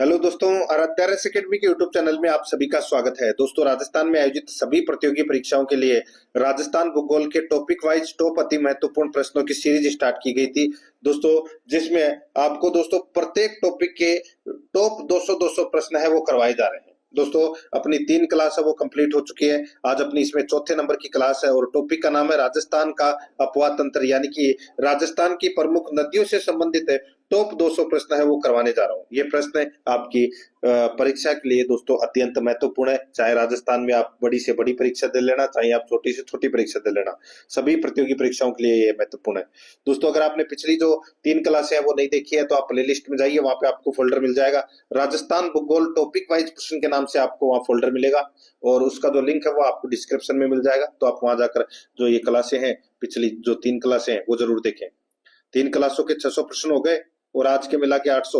Hello दोस्तों, Aaradhya race academy के YouTube channel में आप सभी का स्वागत है। दोस्तों, राजस्थान में आयोजित सभी प्रतियोगी परीक्षाओं के लिए राजस्थान भूगोल के टॉपिक वाइज टॉप अति महत्वपूर्ण प्रश्नों की सीरीज स्टार्ट की गई थी दोस्तों, जिसमें आपको दोस्तों प्रत्येक टॉपिक के टॉप 200 प्रश्न है वो करवाए जा रहे हैं। दोस्तों, अपनी 3 क्लास है वो कंप्लीट हो चुकी है। आज अपनी इसमें चौथे नंबर की क्लास है और टॉपिक का नाम है राजस्थान का अपवाह तंत्र, यानी कि राजस्थान की प्रमुख नदियों से संबंधित टॉप 200 प्रश्न है वो करवाने जा रहा हूँ। ये प्रश्न आपकी परीक्षा के लिए दोस्तों अत्यंत महत्वपूर्ण है। चाहे राजस्थान में आप बड़ी से बड़ी परीक्षा दे लेना, चाहे आप छोटी से छोटी परीक्षा दे लेना, सभी प्रतियोगी परीक्षाओं के लिए ये महत्वपूर्ण है। दोस्तों, अगर आपने पिछली जो 3 क्लासें हैं वो नहीं देखी है तो आप प्ले लिस्ट में जाइए, वहां पे आपको फोल्डर मिल जाएगा राजस्थान भूगोल टॉपिक वाइज प्रश्न के नाम से, आपको वहाँ फोल्डर मिलेगा और उसका जो लिंक है वो आपको डिस्क्रिप्शन में मिल जाएगा। तो आप वहां जाकर जो ये क्लासें हैं, पिछली जो 3 क्लासें हैं वो जरूर देखें। 3 क्लासों के 600 प्रश्न हो गए और आज के मिला के 800।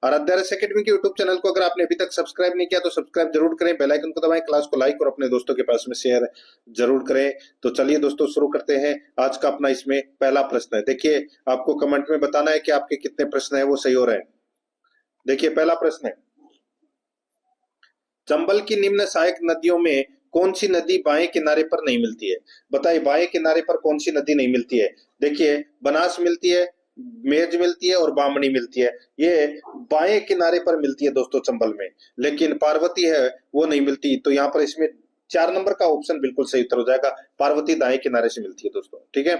आराध्या रेस एकेडमी के यूट्यूब चैनल को अगर आपने अभी तक सब्सक्राइब नहीं किया तो सब्सक्राइब जरूर करें, बेल आइकन को दबाएं, क्लास को लाइक और अपने दोस्तों के पास में शेयर जरूर करें। तो चलिए दोस्तों शुरू करते हैं। आज का अपना इसमें पहला प्रश्न है। देखिए, आपको कमेंट में बताना है कि आपके कितने प्रश्न है वो सही हो रहे हैं। देखिए, पहला प्रश्न है, चंबल की निम्न सहायक नदियों में कौन सी नदी बाएं किनारे पर नहीं मिलती है? बताइए, बाएं किनारे पर कौन सी नदी नहीं मिलती है? देखिए, बनास मिलती है, मेज मिलती है और बामनी मिलती है। ये बाएं किनारे पर मिलती है दोस्तों चंबल में, लेकिन पार्वती है वो नहीं मिलती। तो यहाँ पर इसमें 4 नंबर का ऑप्शन बिल्कुल सही उत्तर हो जाएगा। पार्वती दाएं किनारे से मिलती है दोस्तों। ठीक है,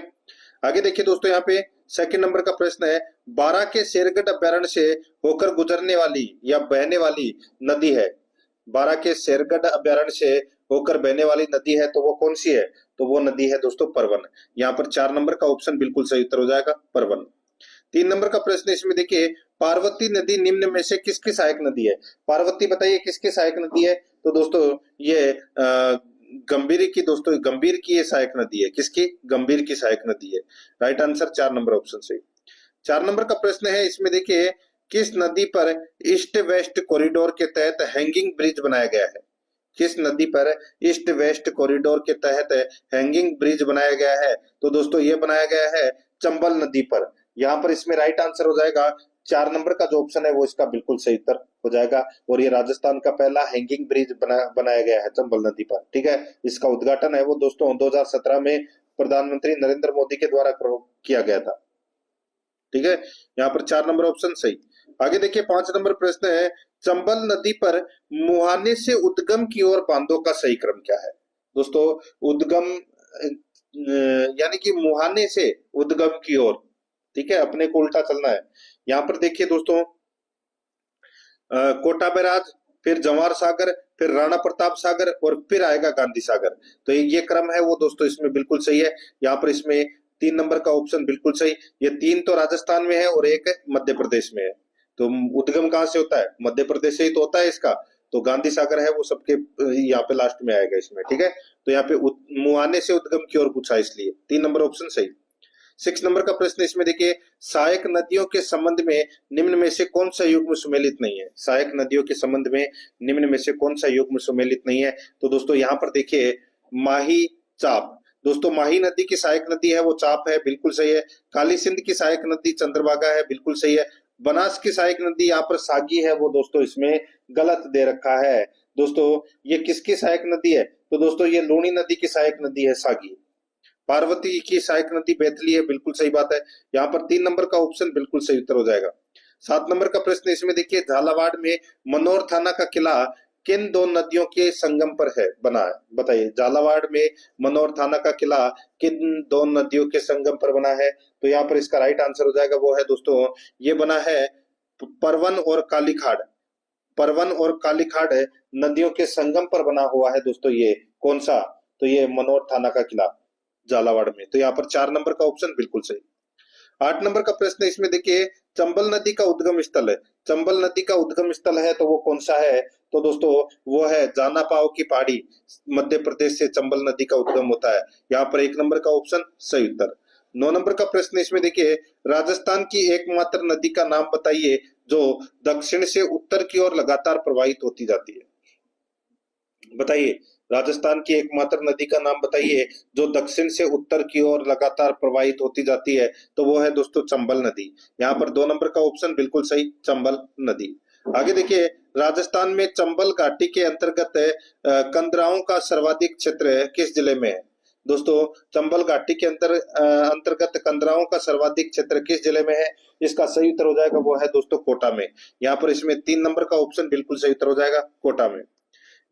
आगे देखिए दोस्तों, यहाँ पे सेकंड नंबर का प्रश्न है, 12 के शेरगढ़ अभ्यारण्य से होकर गुजरने वाली या बहने वाली नदी है। 12 के शेरगढ़ अभ्यारण्य से होकर बहने वाली नदी है तो वो कौन सी है? तो वो नदी है दोस्तों परवन। यहाँ पर 4 नंबर का ऑप्शन बिल्कुल सही उत्तर हो जाएगा, परवन। 3 नंबर का प्रश्न इसमें देखिए, पार्वती नदी निम्न में से किसकी सहायक नदी है? पार्वती बताइए किसकी सहायक नदी है? तो दोस्तों ये गंभीर की, दोस्तों गंभीर की ये सहायक नदी है। किसकी? गंभीर की सहायक नदी है। राइट आंसर 4 नंबर ऑप्शन सही। 4 नंबर का प्रश्न है, इसमें देखिए, किस नदी पर ईस्ट वेस्ट कॉरिडोर के तहत हैंगिंग ब्रिज बनाया गया है? किस नदी पर ईस्ट वेस्ट कॉरिडोर के तहत हैंगिंग ब्रिज बनाया गया है? तो दोस्तों ये बनाया गया है चंबल नदी पर। यहाँ पर इसमें राइट आंसर हो जाएगा 4 नंबर का जो ऑप्शन है वो इसका बिल्कुल सही उत्तर हो जाएगा। और ये राजस्थान का पहला हैंगिंग ब्रिज बनाया गया है चंबल नदी पर। ठीक है, इसका उद्घाटन है वो दोस्तों 2017 में प्रधानमंत्री नरेंद्र मोदी के द्वारा किया गया था। ठीक है, यहाँ पर 4 नंबर ऑप्शन सही। आगे देखिए, 5 नंबर प्रश्न है, चंबल नदी पर मुहाने से उद्गम की ओर बांधों का सही क्रम क्या है? दोस्तों, उद्गम यानी कि मुहाने से उद्गम की ओर, ठीक है, अपने को उल्टा चलना है। यहाँ पर देखिए दोस्तों, कोटा बैराज, फिर जवाहर सागर, फिर राणा प्रताप सागर और फिर आएगा गांधी सागर। तो ये क्रम है वो दोस्तों इसमें बिल्कुल सही है। यहाँ पर इसमें 3 नंबर का ऑप्शन बिल्कुल सही। ये 3 तो राजस्थान में है और 1 मध्य प्रदेश में है। तो उद्गम कहाँ से होता है? मध्य प्रदेश से ही तो होता है इसका। तो गांधी सागर है वो सबके यहाँ पे लास्ट में आएगा इसमें। ठीक है, तो यहाँ पे मुहाने से उद्गम की ओर पूछा, इसलिए 3 नंबर ऑप्शन सही। 6 नंबर का प्रश्न इसमें देखिए, सहायक नदियों के संबंध में निम्न में से कौन सा युग्म सुमेलित नहीं है? सहायक नदियों के संबंध में निम्न में से कौन सा युग्म सुमेलित नहीं है? तो दोस्तों यहाँ पर देखिए, माही चाप। दोस्तों, माही नदी की सहायक नदी है वो चाप है, बिल्कुल सही है। काली सिंध की सहायक नदी चंद्रभागा है, बिल्कुल सही है। बनास की सहायक नदी यहाँ पर सागी है वो दोस्तों इसमें गलत दे रखा है। दोस्तों, ये किसकी सहायक नदी है? तो दोस्तों ये लूणी नदी की सहायक नदी है सागी। पार्वती की सहायक नदी बैतली है, बिल्कुल सही बात है। यहाँ पर 3 नंबर का ऑप्शन बिल्कुल सही उत्तर हो जाएगा। 7 नंबर का प्रश्न इसमें देखिए, झालावाड़ में मनोर थाना का किला किन 2 नदियों के संगम पर है बना है? बताइए, झालावाड़ में मनोर थाना का किला किन 2 नदियों के संगम पर बना है? तो यहाँ पर इसका राइट आंसर हो जाएगा वो है दोस्तों, ये बना है परवन और कालीखाड़। परवन और कालीखाड़ नदियों के संगम पर बना हुआ है दोस्तों। ये कौन सा? तो ये मनोर थाना का किला झालावाड़ में। तो यहाँ पर 4 नंबर का ऑप्शन बिल्कुल सही। 8 नंबर का प्रश्न इसमें देखिए, चंबल नदी का उद्गम स्थल है। चंबल नदी का उद्गम स्थल है तो वो कौन सा है? तो दोस्तों वो है जाना पाव की पहाड़ी। मध्य प्रदेश से चंबल नदी का उद्गम होता है। यहाँ पर 1 नंबर का ऑप्शन सही उत्तर। 9 नंबर का प्रश्न इसमें देखिए, राजस्थान की एकमात्र नदी का नाम बताइए जो दक्षिण से उत्तर की ओर लगातार प्रवाहित होती जाती है। बताइए, राजस्थान की एकमात्र नदी का नाम बताइए जो दक्षिण से उत्तर की ओर लगातार प्रवाहित होती जाती है। तो वो है दोस्तों चंबल नदी। यहाँ पर 2 नंबर का ऑप्शन बिल्कुल सही, चंबल नदी। आगे देखिए, राजस्थान में चंबल घाटी के अंतर्गत कंदराओं का सर्वाधिक क्षेत्र किस जिले में है? दोस्तों, चंबल घाटी के अंतर्गत कंदराओं का सर्वाधिक क्षेत्र किस जिले में है? इसका सही उत्तर हो जाएगा वो है दोस्तों कोटा में। यहाँ पर इसमें 3 नंबर का ऑप्शन बिल्कुल सही उत्तर हो जाएगा कोटा में।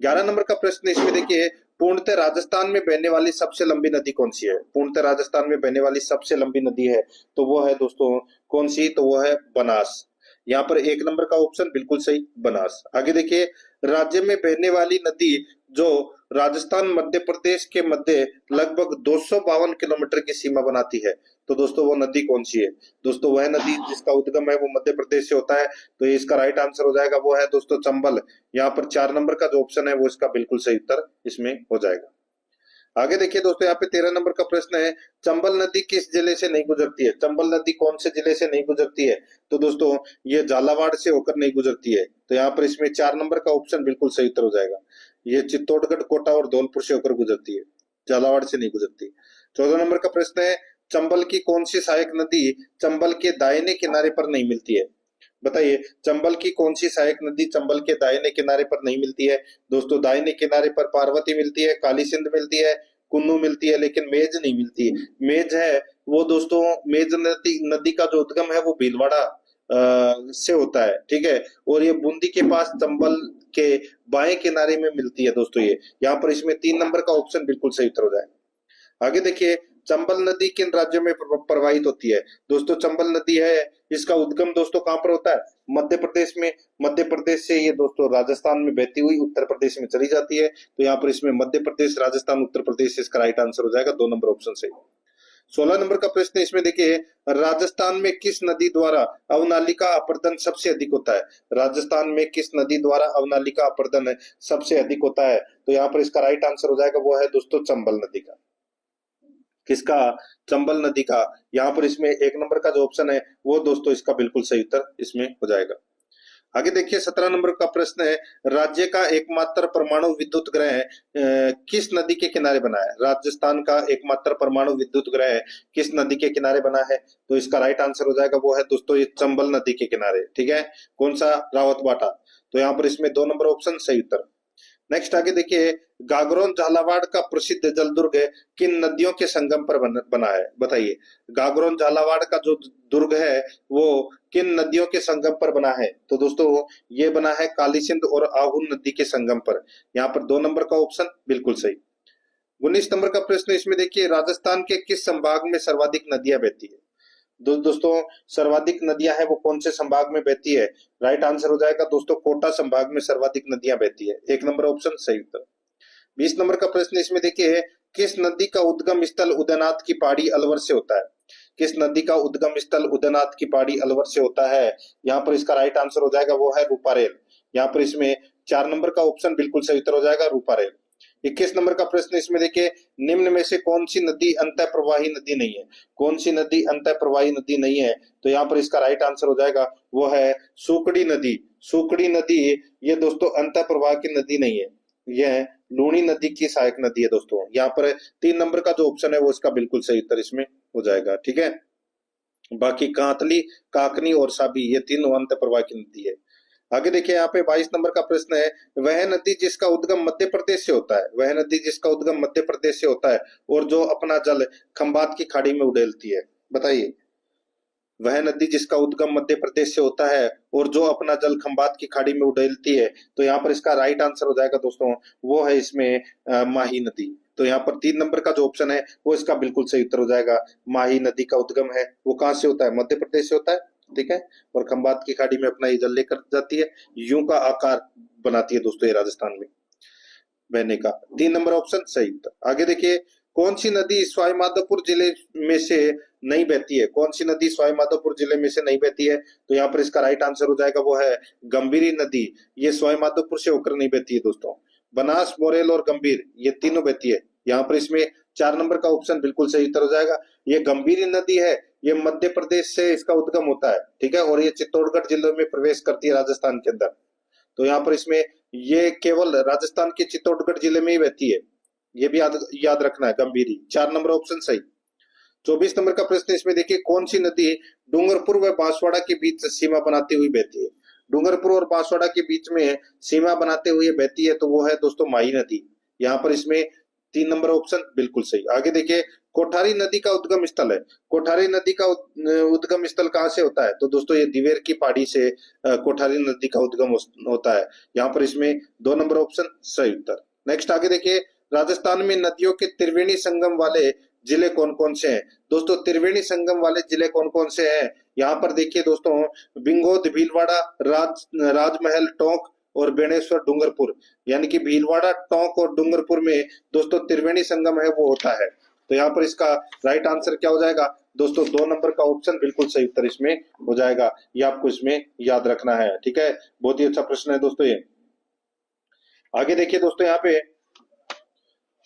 11 नंबर का प्रश्न इसमें देखिए, पूर्णतः राजस्थान में बहने वाली सबसे लंबी नदी कौन सी है? पूर्णतः राजस्थान में बहने वाली सबसे लंबी नदी है तो वो है दोस्तों कौन सी? तो वो है बनास। यहाँ पर 1 नंबर का ऑप्शन बिल्कुल सही, बनास। आगे देखिए, राज्य में बहने वाली नदी जो राजस्थान मध्य प्रदेश के मध्य लगभग 252 किलोमीटर की सीमा बनाती है, तो दोस्तों वो नदी कौन सी है? दोस्तों वह नदी जिसका उद्गम है वो मध्य प्रदेश से होता है, तो ये इसका राइट आंसर हो जाएगा वो है दोस्तों चंबल। यहाँ पर 4 नंबर का जो ऑप्शन है वो इसका बिल्कुल सही उत्तर इसमें हो जाएगा। आगे देखिए दोस्तों, यहाँ पे 13 नंबर का प्रश्न है, चंबल नदी किस जिले से नहीं गुजरती है? चंबल नदी कौन से जिले से नहीं गुजरती है? तो दोस्तों ये झालावाड़ से होकर नहीं गुजरती है, तो यहाँ पर इसमें 4 नंबर का ऑप्शन बिल्कुल सही उत्तर हो जाएगा। ये चित्तौड़गढ़, कोटा और धौलपुर से होकर गुजरती है, झालावाड़ से नहीं गुजरती। 14 नंबर का प्रश्न है, चंबल की कौन सी सहायक नदी चंबल के दाहिने किनारे पर नहीं मिलती है? बताइए, चंबल की कौन सी सहायक नदी चंबल के दाहिने किनारे पर नहीं मिलती है? दोस्तों दाहिने किनारे पर पार्वती मिलती है, काली सिंध मिलती है, कुन्नू मिलती है, लेकिन मेज नहीं मिलती है। मेज है वो दोस्तों, मेज नदी का जो उद्गम है वो भीलवाड़ा से होता है, ठीक है, और ये बूंदी के पास चंबल के बाएं किनारे में मिलती है दोस्तों ये। यहाँ पर इसमें 3 नंबर का ऑप्शन बिल्कुल सही उत्तर हो जाएगा। आगे देखिए, चंबल नदी किन राज्यों में प्रवाहित होती है? दोस्तों चंबल नदी है, इसका उद्गम दोस्तों कहाँ पर होता है? मध्य प्रदेश में। मध्य प्रदेश से ये दोस्तों राजस्थान में बहती हुई उत्तर प्रदेश में चली जाती है, तो यहाँ पर इसमें मध्य प्रदेश, राजस्थान, उत्तर प्रदेश इसका राइट आंसर हो जाएगा 2 नंबर ऑप्शन सही। 16 नंबर का प्रश्न इसमें देखिए, राजस्थान में किस नदी द्वारा अवनालिका अपरदन सबसे अधिक होता है? राजस्थान में किस नदी द्वारा अवनालिका अपरदन सबसे अधिक होता है? तो यहाँ पर इसका राइट आंसर हो जाएगा वो है दोस्तों चंबल नदी का। किसका? चंबल नदी का। यहाँ पर इसमें 1 नंबर का जो ऑप्शन है वो दोस्तों इसका बिल्कुल सही उत्तर इसमें हो जाएगा। आगे देखिए, 17 नंबर का प्रश्न है, राज्य का एकमात्र परमाणु विद्युत ग्रह किस नदी के किनारे बना है? राजस्थान का एकमात्र परमाणु विद्युत ग्रह किस नदी के किनारे बना है? तो इसका राइट आंसर हो जाएगा वो है दोस्तों ये चंबल नदी के किनारे, ठीक है। कौन सा? रावतबाटा। तो यहाँ पर इसमें 2 नंबर ऑप्शन सही उत्तर। नेक्स्ट आगे देखिए, गागरोन झालावाड़ का प्रसिद्ध जलदुर्ग किन नदियों के संगम पर बना है? बताइए, गागरोन झालावाड़ का जो दुर्ग है वो किन नदियों के संगम पर बना है? तो दोस्तों ये बना है काली सिंध और आहू नदी के संगम पर। यहाँ पर 2 नंबर का ऑप्शन बिल्कुल सही। 19 नंबर का प्रश्न इसमें देखिए, राजस्थान के किस संभाग में सर्वाधिक नदियां बहती है? दोस्तों सर्वाधिक नदियां हैं वो कौन से संभाग में बहती है? राइट आंसर हो जाएगा दोस्तों कोटा संभाग में सर्वाधिक नदियां बहती है, 1 नंबर ऑप्शन सही उत्तर। 20 नंबर का प्रश्न इसमें देखिए, किस नदी का उद्गम स्थल उदयनाथ की पहाड़ी अलवर से होता है? किस नदी का उद्गम स्थल उदयनाथ की पहाड़ी अलवर से होता है? यहाँ पर इसका राइट आंसर हो जाएगा वो है रूपारेल। यहाँ पर इसमें 4 नंबर का ऑप्शन बिल्कुल सही उत्तर हो जाएगा रूपारेल। 21 नंबर का प्रश्न इसमें देखिए, निम्न में से कौन सी नदी अंतः प्रवाही नदी नहीं है? कौन सी नदी अंतः प्रवाही नदी नहीं है? तो यहाँ पर इसका राइट आंसर हो जाएगा वो है सुकड़ी नदी। सुकड़ी नदी ये दोस्तों अंतः प्रवाह की नदी नहीं है, यह लूणी नदी की सहायक नदी है दोस्तों। यहाँ पर 3 नंबर का जो ऑप्शन है वो इसका बिल्कुल सही उत्तर इसमें हो जाएगा, ठीक है। बाकी कांतली, काकनी और साबी ये तीनों अंतः प्रवाह की नदी है। आगे देखिए, यहाँ पे 22 नंबर का प्रश्न है, वह नदी जिसका उद्गम मध्य प्रदेश से होता है, वह नदी जिसका उद्गम मध्य प्रदेश से होता है और जो अपना जल खंबात की खाड़ी में उड़ेलती है। बताइए, वह नदी जिसका उद्गम मध्य प्रदेश से होता है और जो अपना जल खंबात की खाड़ी में उड़ेलती है, तो यहाँ पर इसका राइट आंसर हो जाएगा दोस्तों वो है इसमें माही नदी। तो यहाँ पर 3 नंबर का जो ऑप्शन है वो इसका बिल्कुल सही उत्तर हो जाएगा। माही नदी का उद्गम है वो कहाँ से होता है? मध्य प्रदेश से होता है, ठीक है, और खंबात की खाड़ी में अपना ये जल लेकर जाती है, यूं का आकार बनाती है दोस्तों ये राजस्थान में बहने का। 3 नंबर ऑप्शन सही उत्तर। आगे देखिए, कौन सी नदी सवाईमाधोपुर जिले में से नहीं बहती है? कौन सी नदी सवाईमाधोपुर जिले में से नहीं बहती है? तो यहाँ पर इसका राइट आंसर हो जाएगा वो है गंभीरी नदी। ये सवाईमाधोपुर से होकर नहीं बहती है दोस्तों, बनास, मोरेल और गंभीर ये तीनों बहती है। यहाँ पर इसमें 4 नंबर का ऑप्शन बिल्कुल सही उत्तर हो जाएगा। ये गंभीरी नदी है, ये मध्य प्रदेश से इसका उद्गम होता है, ठीक है, और ये चित्तौड़गढ़ जिले में प्रवेश करती है राजस्थान के अंदर। तो यहाँ पर इसमें ये केवल राजस्थान के चित्तौड़गढ़ जिले में ही बहती है, ये भी याद रखना है, गंभीरी। 4 नंबर ऑप्शन सही। 24 नंबर का प्रश्न इसमें देखिए, कौन सी नदी डूंगरपुर व बांसवाड़ा के बीच सीमा बनाती हुई बहती है? डूंगरपुर और बांसवाड़ा के बीच में सीमा बनाते हुए बहती है, तो वो है दोस्तों माही नदी। यहाँ पर इसमें 3 नंबर ऑप्शन बिल्कुल सही। आगे देखिए, कोठारी नदी का उद्गम स्थल है। कोठारी नदी का उद्गम स्थल कहाँ से होता है? तो दोस्तों ये दिवेर की पहाड़ी से कोठारी नदी का उद्गम होता है। यहाँ पर इसमें 2 नंबर ऑप्शन सही उत्तर। नेक्स्ट आगे देखिए, राजस्थान में नदियों के त्रिवेणी संगम वाले जिले कौन कौन से हैं? दोस्तों त्रिवेणी संगम वाले जिले कौन कौन से हैं? यहाँ पर देखिए दोस्तों, बिंगोद, भीलवाड़ा, राजमहल, टोंक और बेणेश्वर, डूंगरपुर। यानी कि भीलवाड़ा, टोंक और डूंगरपुर में दोस्तों त्रिवेणी संगम है वो होता है। तो यहाँ पर इसका राइट आंसर क्या हो जाएगा दोस्तों? 2 नंबर का ऑप्शन बिल्कुल सही उत्तर इसमें हो जाएगा। ये आपको इसमें याद रखना है, ठीक है। बहुत ही अच्छा प्रश्न है दोस्तों ये। आगे देखिए दोस्तों, यहाँ पे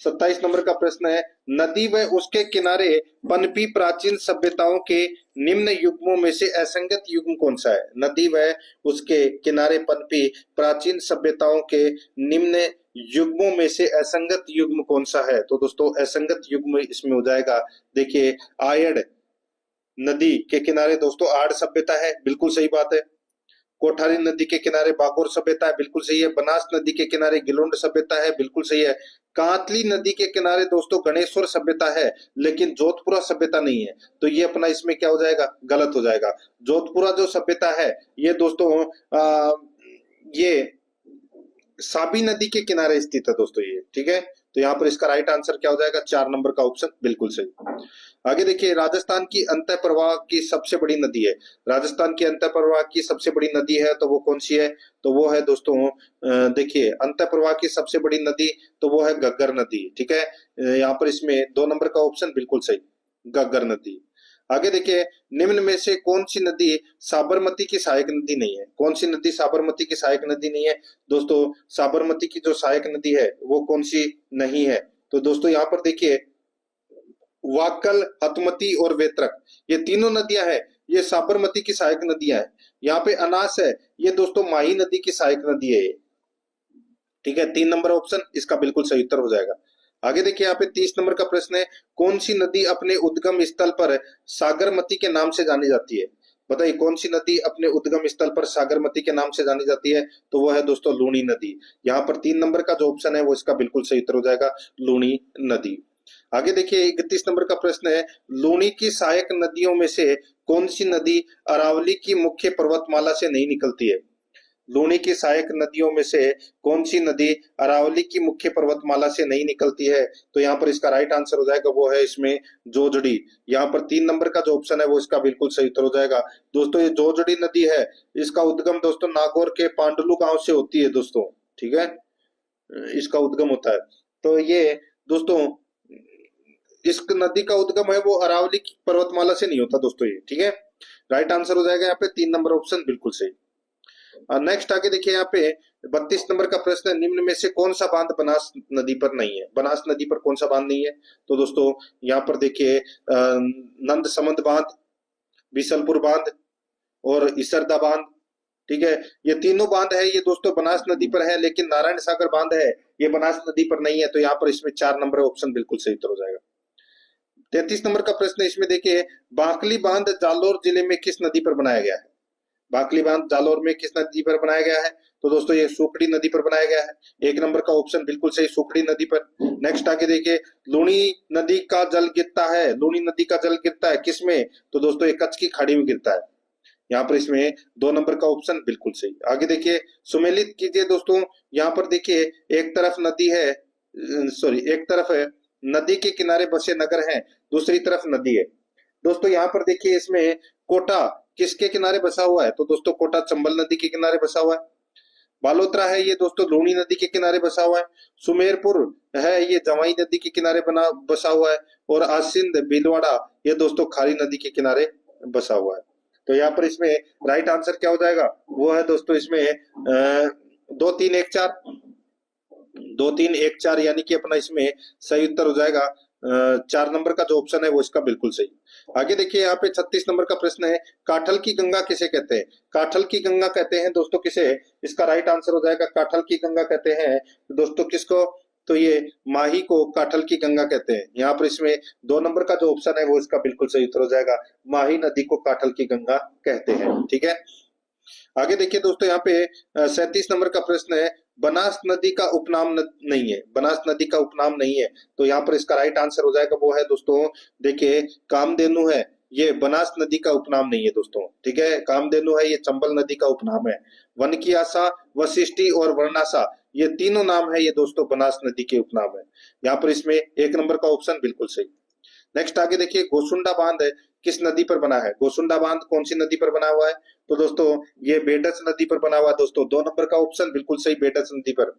27 नंबर का प्रश्न है, नदी व उसके किनारे पनपी प्राचीन सभ्यताओं के निम्न युग्मों में से असंगत युग्म कौन सा है? नदी व उसके किनारे पनपी प्राचीन सभ्यताओं के निम्न युग्मों में से असंगत युग्म कौन सा है? तो दोस्तों असंगत युग्म इसमें हो जाएगा, देखिए आयड़ नदी के किनारे दोस्तों आड़ सभ्यता है, बिल्कुल सही बात है। कोठारी नदी के किनारे बागोर सभ्यता है, बिल्कुल सही है। बनास नदी के किनारे गिलोंड सभ्यता है, बिल्कुल सही है। कांतली नदी के किनारे दोस्तों गणेश्वर सभ्यता है, लेकिन जोधपुरा सभ्यता नहीं है। तो ये अपना इसमें क्या हो जाएगा? गलत हो जाएगा। जोधपुरा जो सभ्यता है ये दोस्तों ये साबी नदी के किनारे स्थित है दोस्तों ये, ठीक है। तो यहाँ पर इसका राइट आंसर क्या हो जाएगा? 4 नंबर का ऑप्शन बिल्कुल सही। आगे देखिए, राजस्थान की अंतः प्रवाह की सबसे बड़ी नदी है। राजस्थान की अंतः प्रवाह की सबसे बड़ी नदी है तो वो कौन सी है? तो वो है दोस्तों देखिए अंतः प्रवाह की सबसे बड़ी नदी तो वो है घग्गर नदी, ठीक है। यहाँ पर इसमें 2 नंबर का ऑप्शन बिल्कुल सही, घग्गर नदी। आगे देखिए, निम्न में से कौन सी नदी साबरमती की सहायक नदी नहीं है? कौन सी नदी साबरमती की सहायक नदी नहीं है? दोस्तों साबरमती की जो सहायक नदी है वो कौन सी नहीं है? तो दोस्तों यहाँ पर देखिए, वाकल, हतमती और वेत्रक, ये तीनों नदियां हैं, ये साबरमती की सहायक नदियां हैं। यहाँ पे अनास है, ये दोस्तों माही नदी की सहायक नदी है, ठीक है। 3 नंबर ऑप्शन इसका बिल्कुल सही उत्तर हो जाएगा। आगे देखिए, यहाँ पे 30 नंबर का प्रश्न है, कौन सी नदी अपने उद्गम स्थल पर सागरमती के नाम से जानी जाती है? बताइए कौन सी नदी अपने उद्गम स्थल पर सागरमती के नाम से जानी जाती है? तो वो है दोस्तों लूणी नदी। यहाँ पर 3 नंबर का जो ऑप्शन है वो इसका बिल्कुल सही उत्तर हो जाएगा, लूणी नदी। आगे देखिए, 31 नंबर का प्रश्न है, लूणी की सहायक नदियों में से कौन सी नदी अरावली की मुख्य पर्वतमाला से नहीं निकलती है? लूणी की सहायक नदियों में से कौन सी नदी अरावली की मुख्य पर्वतमाला से नहीं निकलती है? तो यहाँ पर इसका राइट आंसर हो जाएगा, वो है इसमें जोजड़ी। यहाँ पर 3 नंबर का जो ऑप्शन है वो इसका बिल्कुल सही उत्तर हो जाएगा। दोस्तों ये जोजड़ी नदी है, इसका उद्गम दोस्तों नागौर के पांडुलू गांव से होती है दोस्तों, ठीक है, इसका उद्गम होता है। तो ये दोस्तों इस नदी का उद्गम है वो अरावली की पर्वतमाला से नहीं होता दोस्तों ये, ठीक है। राइट आंसर हो जाएगा यहाँ पे 3 नंबर ऑप्शन बिल्कुल सही। नेक्स्ट आगे देखिए, यहाँ पे 32 नंबर का प्रश्न है, निम्न में से कौन सा बांध बनास नदी पर नहीं है? बनास नदी पर कौन सा बांध नहीं है? तो दोस्तों यहाँ पर देखिए नंद समंद बांध, बीसलपुर बांध और इसरदा बांध, ठीक है। ये तीनों बांध है ये दोस्तों बनास नदी पर है, लेकिन नारायण सागर बांध है ये बनास नदी पर नहीं है। तो यहाँ पर इसमें 4 नंबर ऑप्शन बिल्कुल सही उत्तर हो जाएगा। 33 नंबर का प्रश्न इसमें देखिए, बाकली बांध जालोर जिले में किस नदी पर बनाया गया है? बाकली बांध जालोर में किस नदी पर बनाया गया है? तो दोस्तों ये सुखड़ी नदी पर बनाया गया है। 1 नंबर का ऑप्शन बिल्कुल सही, सुखड़ी नदी पर। नेक्स्ट आगे देखिए, लूणी नदी का जल गिरता है, लूणी नदी का जल गिरता है किसमें? तो दोस्तों ये कच्छ की खाड़ी में गिरता है। यहाँ पर इसमें 2 नंबर का ऑप्शन बिल्कुल सही। आगे देखिए, सुमेलित कीजिए दोस्तों, यहाँ पर देखिए एक तरफ नदी है, एक तरफ है नदी के किनारे बसे नगर हैं, दूसरी तरफ नदी है। दोस्तों यहाँ पर देखिए इसमें कोटा किसके किनारे बसा हुआ है? तो दोस्तों कोटा चंबल नदी के किनारे बसा हुआ है। बालोतरा है ये दोस्तों लूणी नदी के किनारे बसा हुआ है। सुमेरपुर है ये जवाई नदी के किनारे बसा हुआ है। और आसिंद भीलवाड़ा ये दोस्तों खारी नदी के किनारे बसा हुआ है। तो यहाँ पर इसमें राइट आंसर क्या हो जाएगा? वो है दोस्तों इसमें 2 3 1 4, 2 3 1 4, यानी कि अपना इसमें सही उत्तर हो जाएगा 4 नंबर का जो ऑप्शन है वो इसका बिल्कुल सही। आगे देखिए, यहाँ पे 36 नंबर का प्रश्न है, काठल की गंगा किसे कहते हैं? काठल की गंगा कहते हैं दोस्तों किसे? इसका राइट आंसर हो जाएगा, काठल की गंगा कहते हैं दोस्तों किसको? तो ये माही को काठल की गंगा कहते हैं। यहाँ पर इसमें 2 नंबर का जो ऑप्शन है वो इसका बिल्कुल सही उत्तर हो जाएगा, माही नदी को काठल की गंगा कहते हैं, ठीक है। आगे देखिए दोस्तों, यहाँ पे 37 नंबर का प्रश्न है, बनास नदी का उपनाम नहीं है, बनास नदी का उपनाम नहीं है। तो यहाँ पर इसका राइट आंसर हो जाएगा, वो है दोस्तों, देखिए कामधेनु है, ये बनास नदी का उपनाम नहीं है दोस्तों, ठीक है। कामधेनु है, ये चंबल नदी का उपनाम है। वन की आशा, वशिष्ठी और वर्णासा, ये तीनों नाम है ये दोस्तों बनास नदी के उपनाम है। यहाँ पर इसमें 1 नंबर का ऑप्शन बिल्कुल सही। नेक्स्ट आगे देखिए, गोसुंडा बांध है किस नदी पर बना है? गोसुंडा बांध कौन सी नदी पर बना हुआ है? तो दोस्तों ये बेडस नदी पर बना हुआ है दोस्तों, 2 नंबर का ऑप्शन बिल्कुल सही, बेडस नदी पर।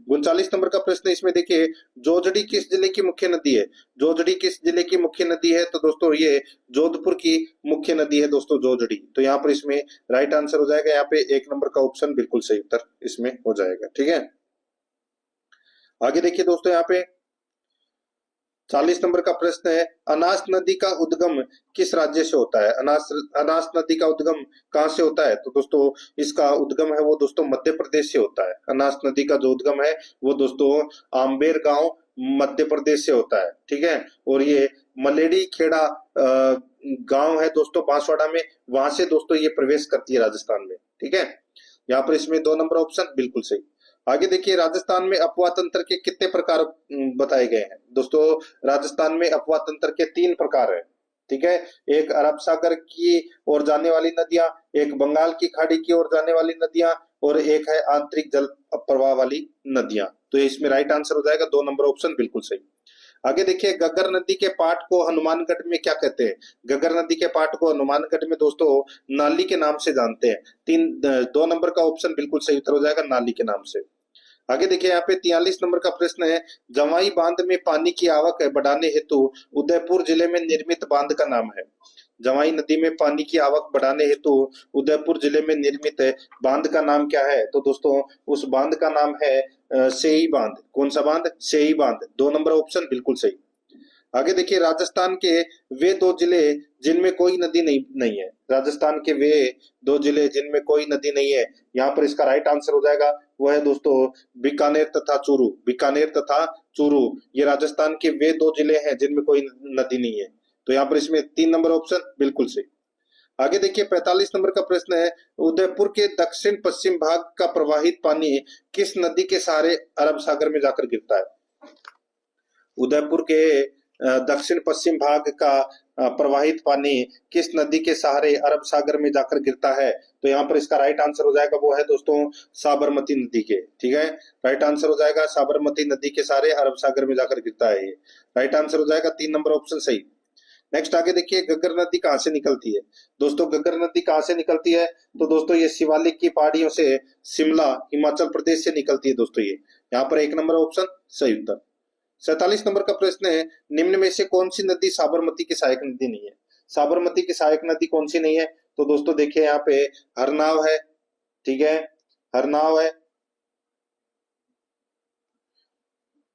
39 नंबर का प्रश्न इसमें देखिए, जोजड़ी किस जिले की मुख्य नदी है? जोजड़ी किस जिले की मुख्य नदी है? तो दोस्तों ये जोधपुर की मुख्य नदी है दोस्तों, जोजड़ी। तो यहाँ पर इसमें राइट आंसर हो जाएगा, यहाँ पे 1 नंबर का ऑप्शन बिल्कुल सही उत्तर इसमें हो जाएगा, ठीक है। आगे देखिए दोस्तों, यहाँ पे 40 नंबर का प्रश्न है, अनास नदी का उद्गम किस राज्य से होता है? अनास नदी का उद्गम कहां से होता है? तो दोस्तों इसका उद्गम है वो दोस्तों मध्य प्रदेश से होता है। अनास नदी का जो उद्गम है वो दोस्तों आम्बेर गांव मध्य प्रदेश से होता है, ठीक है। और ये मलेरी खेड़ा गांव है दोस्तों बांसवाड़ा में, वहां से दोस्तों ये प्रवेश करती है राजस्थान में, ठीक है। यहाँ पर इसमें 2 नंबर ऑप्शन बिल्कुल सही। आगे देखिए, राजस्थान में अपवाह तंत्र के कितने प्रकार बताए गए हैं? दोस्तों राजस्थान में अपवाह तंत्र के 3 प्रकार है, ठीक है। एक अरब सागर की ओर जाने वाली नदियां, एक बंगाल की खाड़ी की ओर जाने वाली नदियां, और एक है आंतरिक जल प्रवाह वाली नदियां। तो इसमें राइट आंसर हो जाएगा 2 नंबर ऑप्शन बिल्कुल सही। आगे देखिए, गग्गर नदी के पाट को हनुमानगढ़ में क्या कहते हैं? गग्गर नदी के पाट को हनुमानगढ़ में दोस्तों नाली के नाम से जानते हैं। 2 नंबर का ऑप्शन बिल्कुल सही उत्तर हो जाएगा, नाली के नाम से। आगे देखिए, यहाँ पे 43 नंबर का प्रश्न है, जवाई बांध में पानी की आवक बढ़ाने हेतु उदयपुर जिले में निर्मित बांध का नाम है। जवाई नदी में पानी की आवक बढ़ाने हेतु उदयपुर जिले में निर्मित बांध का नाम क्या है? तो दोस्तों उस बांध का नाम है सेई बांध। कौन सा बांध? सेई बांध। 2 नंबर ऑप्शन बिल्कुल सही। आगे देखिए, राजस्थान के वे 2 जिले जिनमें कोई नदी नहीं है। राजस्थान के वे 2 जिले जिनमें कोई नदी नहीं है, यहाँ पर इसका राइट आंसर हो जाएगा, वो है दोस्तों बीकानेर तथा चूरू। बीकानेर तथा चूरू, ये राजस्थान के वे 2 जिले हैं जिनमें कोई नदी नहीं है। तो यहाँ पर इसमें 3 नंबर ऑप्शन बिल्कुल सही। आगे देखिए, 45 नंबर का प्रश्न है, उदयपुर के दक्षिण पश्चिम भाग का प्रवाहित पानी किस नदी के सहारे अरब सागर में जाकर गिरता है? उदयपुर के दक्षिण पश्चिम भाग का प्रवाहित पानी किस नदी के सहारे अरब सागर में जाकर गिरता है? तो यहाँ पर इसका राइट आंसर हो जाएगा, वो है दोस्तों साबरमती नदी के, ठीक है। राइट आंसर हो जाएगा, साबरमती नदी के सहारे अरब सागर में जाकर गिरता है, ये राइट आंसर हो जाएगा, 3 नंबर ऑप्शन सही। नेक्स्ट आगे देखिए, गग्गर नदी कहाँ से निकलती है? दोस्तों गग्गर नदी कहाँ से निकलती है? तो दोस्तों ये शिवालिक की पहाड़ियों से, शिमला हिमाचल प्रदेश से निकलती है दोस्तों ये। यहाँ पर 1 नंबर ऑप्शन सही उत्तर। 47 नंबर का प्रश्न है, निम्न में से कौन सी नदी साबरमती की सहायक नदी नहीं है? साबरमती की सहायक नदी कौन सी नहीं है? तो दोस्तों देखिए, यहाँ पे हरनाव है, ठीक है, हरनाव है,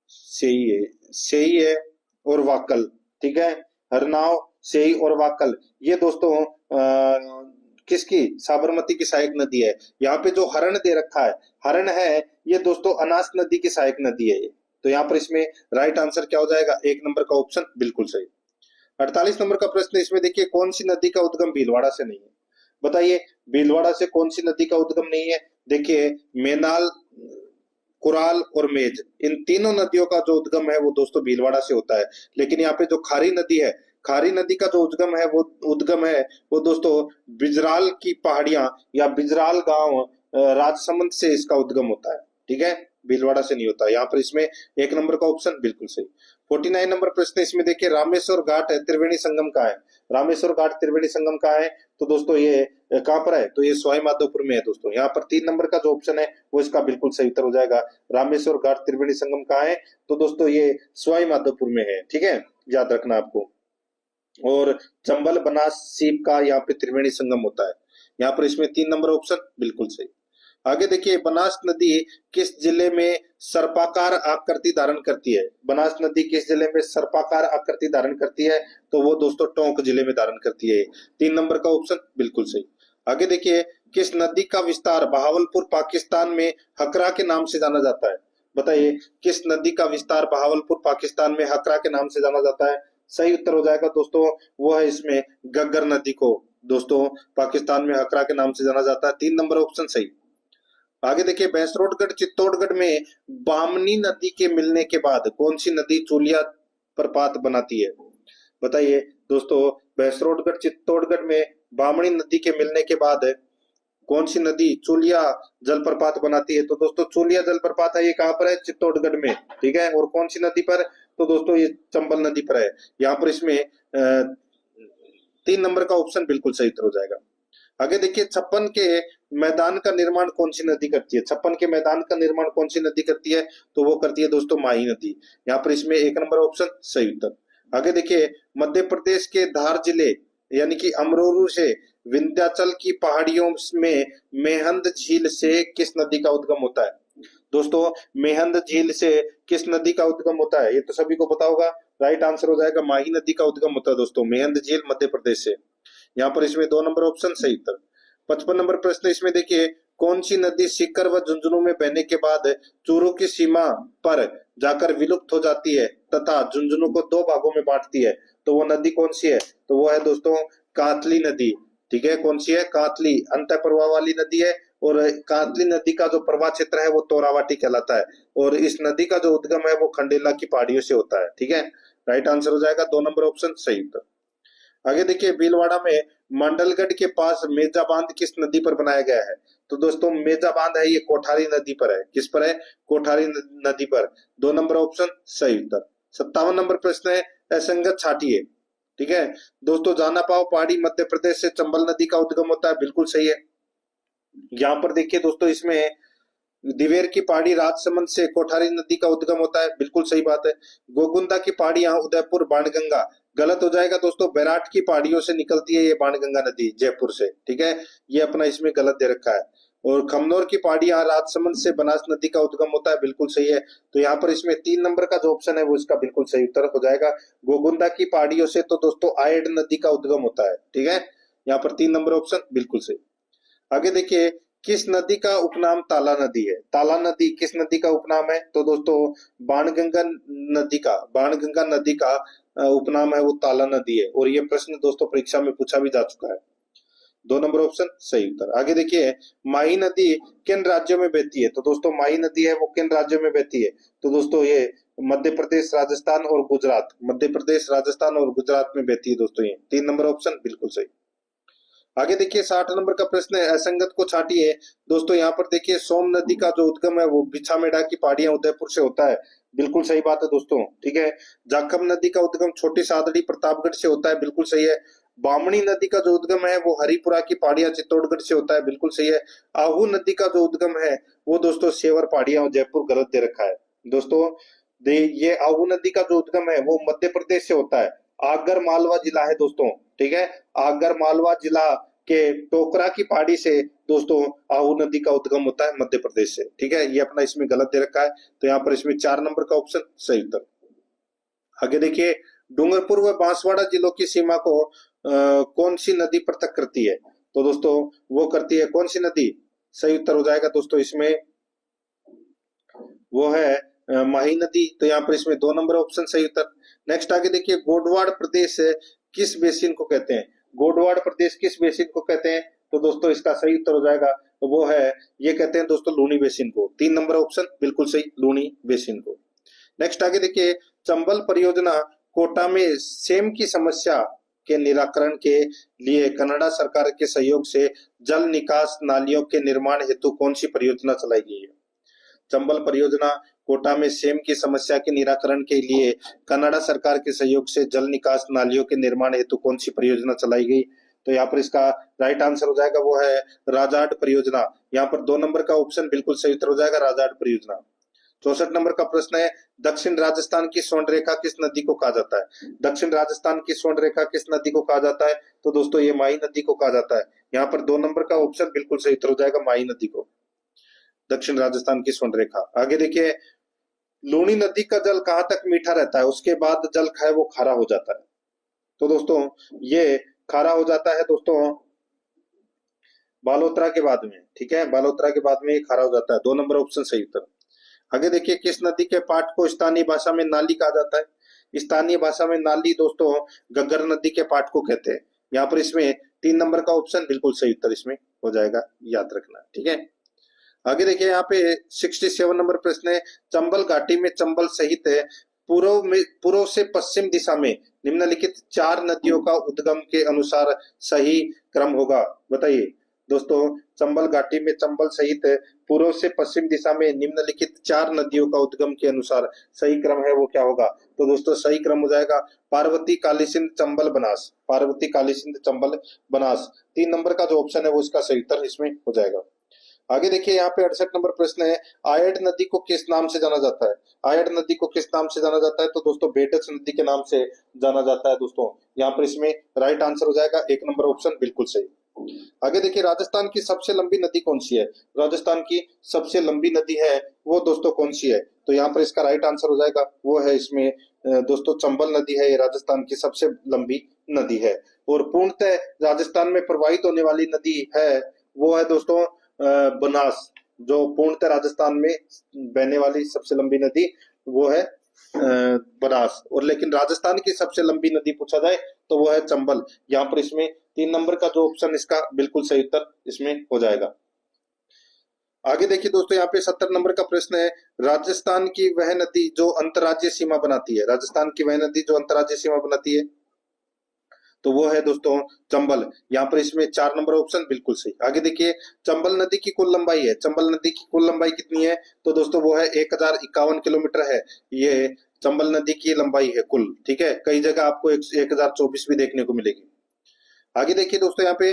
सेई है और वाकल, ठीक है। हरनाव, सेई और वाकल, ये दोस्तों किसकी? साबरमती की सहायक नदी है। यहाँ पे जो हरण दे रखा है, हरण है, ये दोस्तों अनास नदी की सहायक नदी है ये। तो यहाँ पर इसमें राइट आंसर क्या हो जाएगा? 1 नंबर का ऑप्शन बिल्कुल सही। 48 नंबर का प्रश्न इसमें देखिए, कौन सी नदी का उद्गम भीलवाड़ा से नहीं है? बताइए, भीलवाड़ा से कौन सी नदी का उद्गम नहीं है? देखिए, मेनाल, कुराल और मेज, इन तीनों नदियों का जो उद्गम है वो दोस्तों भीलवाड़ा से होता है। लेकिन यहाँ पे जो खारी नदी है, खारी नदी का जो उद्गम है वो दोस्तों बिजराल की पहाड़ियां या बिजराल गांव राजसमंद से इसका उद्गम होता है, ठीक है, भीलवाड़ा से नहीं होता। यहाँ पर इसमें 1 नंबर का ऑप्शन बिल्कुल सही। 49 नंबर प्रश्न इसमें देखिए, रामेश्वर घाट त्रिवेणी संगम कहाँ है? रामेश्वर घाट त्रिवेणी संगम कहाँ है? तो दोस्तों ये कहाँ पर है? तो ये सवाई माधोपुर में है दोस्तों। यहाँ पर 3 नंबर का जो ऑप्शन है वो इसका बिल्कुल सही उत्तर हो जाएगा। रामेश्वर घाट त्रिवेणी संगम कहाँ है? तो दोस्तों ये सवाई माधोपुर में है, ठीक है, याद रखना आपको। और चंबल बनास सीप का यहाँ पे त्रिवेणी संगम होता है। यहाँ पर इसमें 3 नंबर ऑप्शन बिल्कुल सही। आगे देखिए, बनास नदी किस जिले में सर्पाकार आकृति धारण करती है? बनास नदी किस जिले में सर्पाकार आकृति धारण करती है? तो वो दोस्तों टोंक जिले में धारण करती है। 3 नंबर का ऑप्शन बिल्कुल सही। आगे देखिए, किस नदी का विस्तार बहावलपुर पाकिस्तान में हकरा के नाम से जाना जाता है? बताइए, किस नदी का विस्तार बहावलपुर पाकिस्तान में हकरा के नाम से जाना जाता है? सही उत्तर हो जाएगा दोस्तों, वो है इसमें गग्गर नदी को दोस्तों पाकिस्तान में हकरा के नाम से जाना जाता है। 3 नंबर ऑप्शन सही। आगे देखिए, भैंसरोडगढ़ चित्तौड़गढ़ में बामनी नदी के मिलने के बाद कौन सी नदी चूलिया प्रपात बनाती है? बताइए दोस्तों, भैंसरोडगढ़ चित्तौड़गढ़ में बामनी नदी के मिलने के बाद कौन सी नदी चूलिया जलप्रपात बनाती है? तो दोस्तों चूलिया जलप्रपात है, ये कहां पर है? चित्तौड़गढ़ में, ठीक है। और कौन सी नदी पर? तो दोस्तों ये चंबल नदी पर है। यहाँ पर इसमें 3 नंबर का ऑप्शन बिल्कुल सही उत्तर हो जाएगा। आगे देखिए, छप्पन के मैदान का निर्माण कौन सी नदी करती है? छप्पन के मैदान का निर्माण कौन सी नदी करती है? तो वो करती है दोस्तों माही नदी। यहाँ पर इसमें 1 नंबर ऑप्शन सही उत्तर। आगे देखिए, मध्य प्रदेश के धार जिले यानी कि अमरोरू से विंध्याचल की पहाड़ियों में मेहंद झील से किस नदी का उद्गम होता है? दोस्तों मेहंद झील से किस नदी का उद्गम होता है? ये तो सभी को पता होगा। राइट आंसर हो जाएगा माही नदी का उद्गम होता है दोस्तों, मेहंद झील मध्य प्रदेश से। यहाँ पर इसमें 2 नंबर ऑप्शन सही उत्तर। 55 नंबर प्रश्न इसमें देखिए, कौन सी नदी सीकर व झुंझुनू में बहने के बाद चूरू की सीमा पर जाकर विलुप्त हो जाती है तथा झुंझुनू को 2 भागों में बांटती है? तो वो नदी कौन सी है? तो वो है दोस्तों कातली नदी, ठीक है। कौन सी है? कातली, अंत प्रवाह वाली नदी है। और कातली नदी का जो प्रवाह क्षेत्र है वो तोरावाटी कहलाता है। और इस नदी का जो उद्गम है वो खंडेला की पहाड़ियों से होता है, ठीक है। राइट आंसर हो जाएगा 2 नंबर ऑप्शन सही उत्तर। आगे देखिए, भीलवाड़ा में मंडलगढ़ के पास मेजा बांध किस नदी पर बनाया गया है? तो दोस्तों मेजा बांध है ये कोठारी नदी पर है। किस पर है? कोठारी नदी पर। 2 नंबर ऑप्शन सही उत्तर। 57 नंबर प्रश्न है, असंगत छाटिए, ठीक है दोस्तों। जाना पाओ पहाड़ी मध्य प्रदेश से चंबल नदी का उद्गम होता है, बिल्कुल सही है। यहाँ पर देखिए दोस्तों, इसमें दिवेर की पहाड़ी राजसमंद से कोठारी नदी का उद्गम होता है, बिल्कुल सही बात है। गोगुंदा की पहाड़ी यहाँ उदयपुर बाणगंगा, गलत हो जाएगा दोस्तों। बैराट की पहाड़ियों से निकलती है ये बाणगंगा नदी जयपुर से, ठीक है। ये अपना इसमें गलत दे रखा है। और खमनौर की पहाड़ी यहाँ राजसमंद से बनास नदी का उद्गम होता है, बिल्कुल सही है। तो यहाँ पर इसमें 3 नंबर का जो ऑप्शन है वो इसका बिल्कुल सही उत्तर हो जाएगा। गोगुंदा की पहाड़ियों से तो दोस्तों आयड नदी का उद्गम होता है, ठीक है। यहाँ पर 3 नंबर ऑप्शन बिल्कुल सही। आगे देखिए, किस नदी का उपनाम ताला नदी है? ताला नदी किस नदी का उपनाम है? तो दोस्तों बाणगंगा नदी का उपनाम है वो ताला नदी है। और ये प्रश्न दोस्तों परीक्षा में पूछा भी जा चुका है। 2 नंबर ऑप्शन सही उत्तर। आगे देखिए, माही नदी किन राज्यों में बहती है? तो दोस्तों माही नदी है वो किन राज्यों में बहती है? तो दोस्तों ये मध्य प्रदेश, राजस्थान और गुजरात, मध्य प्रदेश, राजस्थान और गुजरात में बहती है दोस्तों ये। 3 नंबर ऑप्शन बिल्कुल सही। आगे देखिए, 60 नंबर का प्रश्न है, असंगत को छाटिए। दोस्तों यहाँ पर देखिए, सोम नदी का जो उद्गम है वो बिछामेड़ा की पहाड़ियां उदयपुर से होता है, बिल्कुल सही बात है दोस्तों, ठीक है। जाखम नदी का उद्गम छोटी सादड़ी प्रतापगढ़ से होता है, बिल्कुल सही है। बामणी नदी का जो उद्गम है वो हरिपुरा की पहाड़ियां चित्तौड़गढ़ से होता है, बिल्कुल सही है। आहू नदी का जो उद्गम है वो दोस्तों सेवर पहाड़ियां जयपुर, गलत दे रखा है दोस्तों। ये आहू नदी का जो उद्गम है वो मध्य प्रदेश से होता है, आगर मालवा जिला है दोस्तों, ठीक है। आगर मालवा जिला के टोकरा की पहाड़ी से दोस्तों आहू नदी का उद्गम होता है मध्य प्रदेश से, ठीक है। ये अपना इसमें गलत दे रखा है, तो यहाँ पर इसमें 4 नंबर का ऑप्शन सही उत्तर। आगे देखिए, डूंगरपुर व बांसवाड़ा जिलों की सीमा को कौन सी नदी पृथक करती है? तो दोस्तों वो करती है कौन सी नदी? सही उत्तर हो जाएगा दोस्तों इसमें वो है माही नदी। तो यहाँ पर इसमें 2 नंबर ऑप्शन सही उत्तर। नेक्स्ट आगे देखिए, गोडवाड़ प्रदेश किस बेसिन को कहते हैं? गोडवाड़ प्रदेश किस बेसिन को कहते हैं? तो दोस्तों इसका सही उत्तर हो जाएगा तो वो है, ये कहते हैं दोस्तों लूनी बेसिन को। 3 नंबर ऑप्शन बिल्कुल सही, लूनी बेसिन को। नेक्स्ट आगे देखिए, चंबल परियोजना कोटा में सेम की समस्या के निराकरण के लिए कनाडा सरकार के सहयोग से जल निकास नालियों के निर्माण हेतु कौन सी परियोजना चलाई गई है? चंबल परियोजना कोटा में सेम की समस्या के निराकरण के लिए कनाडा सरकार के सहयोग से जल निकास नालियों के निर्माण हेतु कौन सी परियोजना चलाई गई? तो यहाँ पर इसका राइट आंसर हो जाएगा वो है राजाड परियोजना। यहाँ पर 2 नंबर का ऑप्शन बिल्कुल सही उत्तर हो जाएगा, राजाड परियोजना। 64 नंबर का प्रश्न है, दक्षिण राजस्थान की स्वर्ण रेखा किस नदी को कहा जाता है? दक्षिण राजस्थान की स्वर्ण रेखा किस नदी को कहा जाता है? तो दोस्तों ये माही नदी को कहा जाता है। यहाँ पर 2 नंबर का ऑप्शन बिल्कुल सही उत्तर हो जाएगा, माही नदी को, दक्षिण राजस्थान की स्वर्ण रेखा। आगे देखिए, लूनी नदी का जल कहां तक मीठा रहता है, उसके बाद जल खाए वो खारा हो जाता है? तो दोस्तों ये खारा हो जाता है दोस्तों बालोतरा के बाद में, ठीक है, बालोतरा के बाद में ये खारा हो जाता है। 2 नंबर ऑप्शन सही उत्तर। आगे देखिए, किस नदी के पाट को स्थानीय भाषा में नाली कहा जाता है? स्थानीय भाषा में नाली दोस्तों गग्गर नदी के पाट को कहते हैं। यहाँ पर इसमें 3 नंबर का ऑप्शन बिल्कुल सही उत्तर इसमें हो जाएगा, याद रखना। ठीक है, आगे देखिए यहाँ पे 67 नंबर प्रश्न है, चंबल घाटी में चंबल सहित पूर्व से पश्चिम दिशा में निम्नलिखित 4 नदियों का उद्गम के अनुसार सही क्रम होगा। बताइए दोस्तों, चंबल घाटी में चंबल सहित पूर्व से पश्चिम दिशा में निम्नलिखित 4 नदियों का उद्गम के अनुसार सही क्रम है वो क्या होगा? तो दोस्तों सही क्रम हो जाएगा पार्वती, काली सिंध, चंबल, बनास। पार्वती, काली सिंध, चंबल, बनास। 3 नंबर का जो ऑप्शन है वो इसका सही उत्तर इसमें हो जाएगा। आगे देखिए यहाँ पे 68 नंबर प्रश्न है, आयड नदी को किस नाम से जाना जाता है? आयड नदी को किस नाम से जाना जाता है? तो दोस्तों बेटच नदी के नाम से जाना जाता है दोस्तों। यहाँ पर इसमें राइट आंसर हो जाएगा 1 नंबर ऑप्शन बिल्कुल सही। आगे देखिए राजस्थान की सबसे लंबी नदी कौन सी है? राजस्थान की सबसे लंबी नदी है वो दोस्तों कौन सी है? तो यहाँ पर इसका राइट आंसर हो जाएगा वो है इसमें दोस्तों चंबल नदी है, ये राजस्थान की सबसे लंबी नदी है। और पूर्णतः राजस्थान में प्रवाहित होने वाली नदी है वो है दोस्तों बनास। जो पूर्णतः राजस्थान में बहने वाली सबसे लंबी नदी वो है बनास। और लेकिन राजस्थान की सबसे लंबी नदी पूछा जाए तो वो है चंबल। यहाँ पर इसमें 3 नंबर का जो ऑप्शन इसका बिल्कुल सही उत्तर इसमें हो जाएगा। आगे देखिए दोस्तों यहाँ पे 70 नंबर का प्रश्न है, राजस्थान की वह नदी जो अंतर्राज्यीय सीमा बनाती है। राजस्थान की वह नदी जो अंतर्राज्यीय सीमा बनाती है तो वो है दोस्तों चंबल। यहाँ पर इसमें 4 नंबर ऑप्शन बिल्कुल सही। आगे देखिए चंबल नदी की कुल लंबाई है, चंबल नदी की कुल लंबाई कितनी है? तो दोस्तों वो है 1051 किलोमीटर है, ये चंबल नदी की लंबाई है कुल। ठीक है, कई जगह आपको 1024 भी देखने को मिलेगी। आगे देखिए दोस्तों यहाँ पे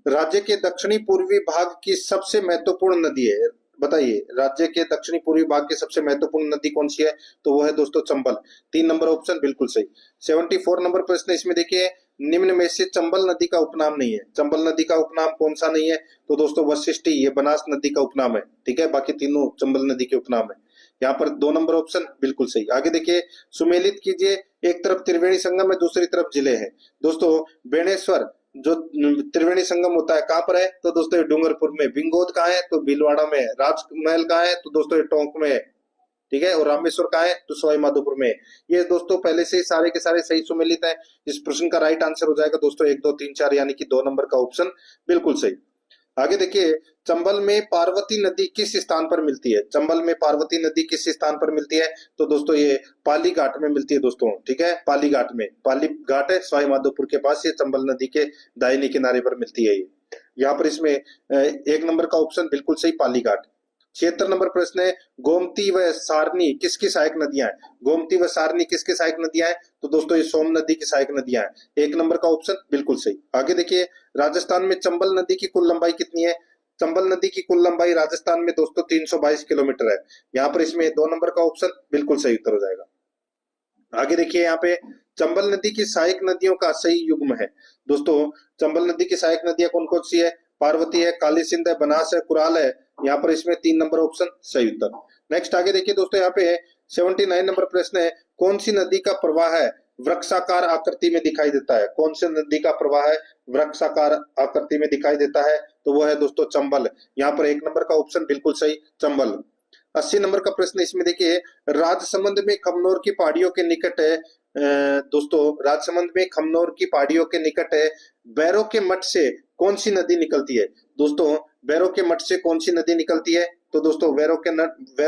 राज्य के दक्षिणी पूर्वी भाग की सबसे महत्वपूर्ण नदी है। बताइए राज्य के दक्षिणी पूर्वी भाग की सबसे महत्वपूर्ण नदी कौन सी है? तो वो है दोस्तों चंबल। 3 नंबर ऑप्शन बिल्कुल सही। 74 नंबर प्रश्न इसमें देखिए, निम्न में से चंबल नदी का उपनाम नहीं है। चंबल नदी का उपनाम कौन सा नहीं है? तो दोस्तों वशिष्ठी, ये बनास नदी का उपनाम है। ठीक है, बाकी तीनों चंबल नदी के उपनाम है। यहाँ पर 2 नंबर ऑप्शन बिल्कुल सही। आगे देखिए सुमेलित कीजिए, एक तरफ त्रिवेणी संगम है, दूसरी तरफ जिले हैं। दोस्तों बेणेश्वर जो त्रिवेणी संगम होता है कहाँ पर है? तो दोस्तों ये डूंगरपुर में। बिंगोद कहाँ है? तो भीलवाड़ा में है। राजमहल कहाँ है? तो दोस्तों ये टोंक में है। ठीक है, और रामेश्वर कहाँ है? तो सवाई माधोपुर में। ये दोस्तों पहले से सारे के सारे सही सुमेलित है। इस प्रश्न का राइट आंसर हो जाएगा दोस्तों 1 2 3 4 यानी कि 2 नंबर का ऑप्शन बिल्कुल सही। आगे देखिए चंबल में पार्वती नदी किस स्थान पर मिलती है? चंबल में पार्वती नदी किस स्थान पर मिलती है? तो दोस्तों ये पाली घाट में मिलती है दोस्तों। ठीक है, पाली घाट में, पाली घाट है सवाई माधोपुर के पास, ये चंबल नदी के दाहिने किनारे पर मिलती है। ये यहाँ पर इसमें 1 नंबर का ऑप्शन बिल्कुल सही, पाली घाट। 76 नंबर प्रश्न है, गोमती व सारनी किसकी सहायक नदियां हैं? गोमती व सारनी किसकी सहायक नदियां हैं? तो दोस्तों ये सोम नदी की सहायक नदियां हैं। 1 नंबर का ऑप्शन बिल्कुल सही। आगे देखिए राजस्थान में चंबल नदी की कुल लंबाई कितनी है? चंबल नदी की कुल लंबाई राजस्थान में दोस्तों 322 किलोमीटर है। यहाँ पर इसमें 2 नंबर का ऑप्शन बिल्कुल सही उत्तर हो जाएगा। आगे देखिए यहाँ पे चंबल नदी की सहायक नदियों का सही युग्म है। दोस्तों चंबल नदी की सहायक नदियां कौन कौन सी है? पार्वती है, काली सिंध है, बनास है, कुराल है। यहाँ पर इसमें 3 नंबर ऑप्शन सही उत्तर। नेक्स्ट आगे देखिए दोस्तों यहाँ पे 79 नंबर प्रश्न है, कौन सी नदी का प्रवाह है वृक्षाकार आकृति में दिखाई देता है? कौन सी नदी का प्रवाह है वृक्षाकार आकृति में दिखाई देता है? तो वो है दोस्तों चंबल। यहाँ पर 1 नंबर का ऑप्शन बिल्कुल सही, चंबल। 80 नंबर का प्रश्न इसमें देखिए, राजसमंद में खमनोर की पहाड़ियों के निकट है दोस्तों राजसमंद में खमनोर की पहाड़ियों के निकट है बैरों के मठ से कौन सी नदी निकलती है? दोस्तों बैरों के मठ से कौन सी नदी निकलती है? तो दोस्तों बैरों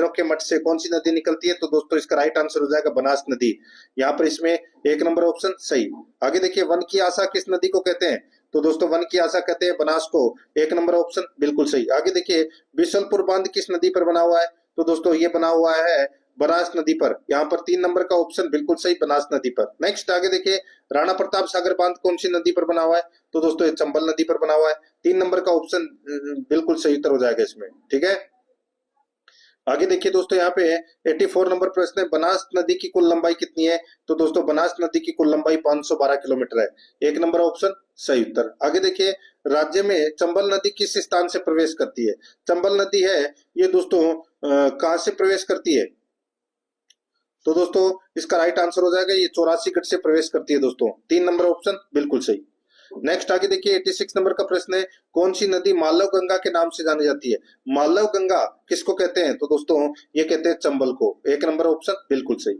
के मठ से कौन सी नदी निकलती है? तो दोस्तों इसका राइट आंसर हो जाएगा बनास नदी। यहाँ पर इसमें 1 नंबर ऑप्शन सही। आगे देखिए वन की आशा किस नदी को कहते हैं? तो दोस्तों वन की आशा कहते हैं बनास को। 1 नंबर ऑप्शन बिल्कुल सही। आगे देखिए बिशलपुर बांध किस नदी पर बना हुआ है? तो दोस्तों ये बना हुआ है बनास नदी पर। यहाँ पर 3 नंबर का ऑप्शन बिल्कुल सही, बनास नदी पर। नेक्स्ट आगे देखिए राणा प्रताप सागर बांध कौन सी नदी पर बना हुआ है? तो दोस्तों ये चंबल नदी पर बना हुआ है। 3 नंबर का ऑप्शन बिल्कुल सही उत्तर हो जाएगा इसमें। ठीक है, आगे देखिए दोस्तों यहाँ पे 84 नंबर प्रश्न है, बनास नदी की कुल लंबाई कितनी है? तो दोस्तों बनास नदी की कुल लंबाई 512 किलोमीटर है। 1 नंबर ऑप्शन सही उत्तर। आगे देखिए राज्य में चंबल नदी किस स्थान से प्रवेश करती है? चंबल नदी है ये दोस्तों कहां से प्रवेश करती है? तो दोस्तों इसका राइट आंसर हो जाएगा ये 84 गढ़ से प्रवेश करती है दोस्तों। 3 नंबर ऑप्शन बिल्कुल सही। नेक्स्ट आगे देखिए 86 नंबर का प्रश्न है, कौन सी नदी मालव गंगा के नाम से जानी जाती है? मालव गंगा किसको कहते हैं? तो दोस्तों ये कहते हैं चंबल को। 1 नंबर ऑप्शन बिल्कुल सही।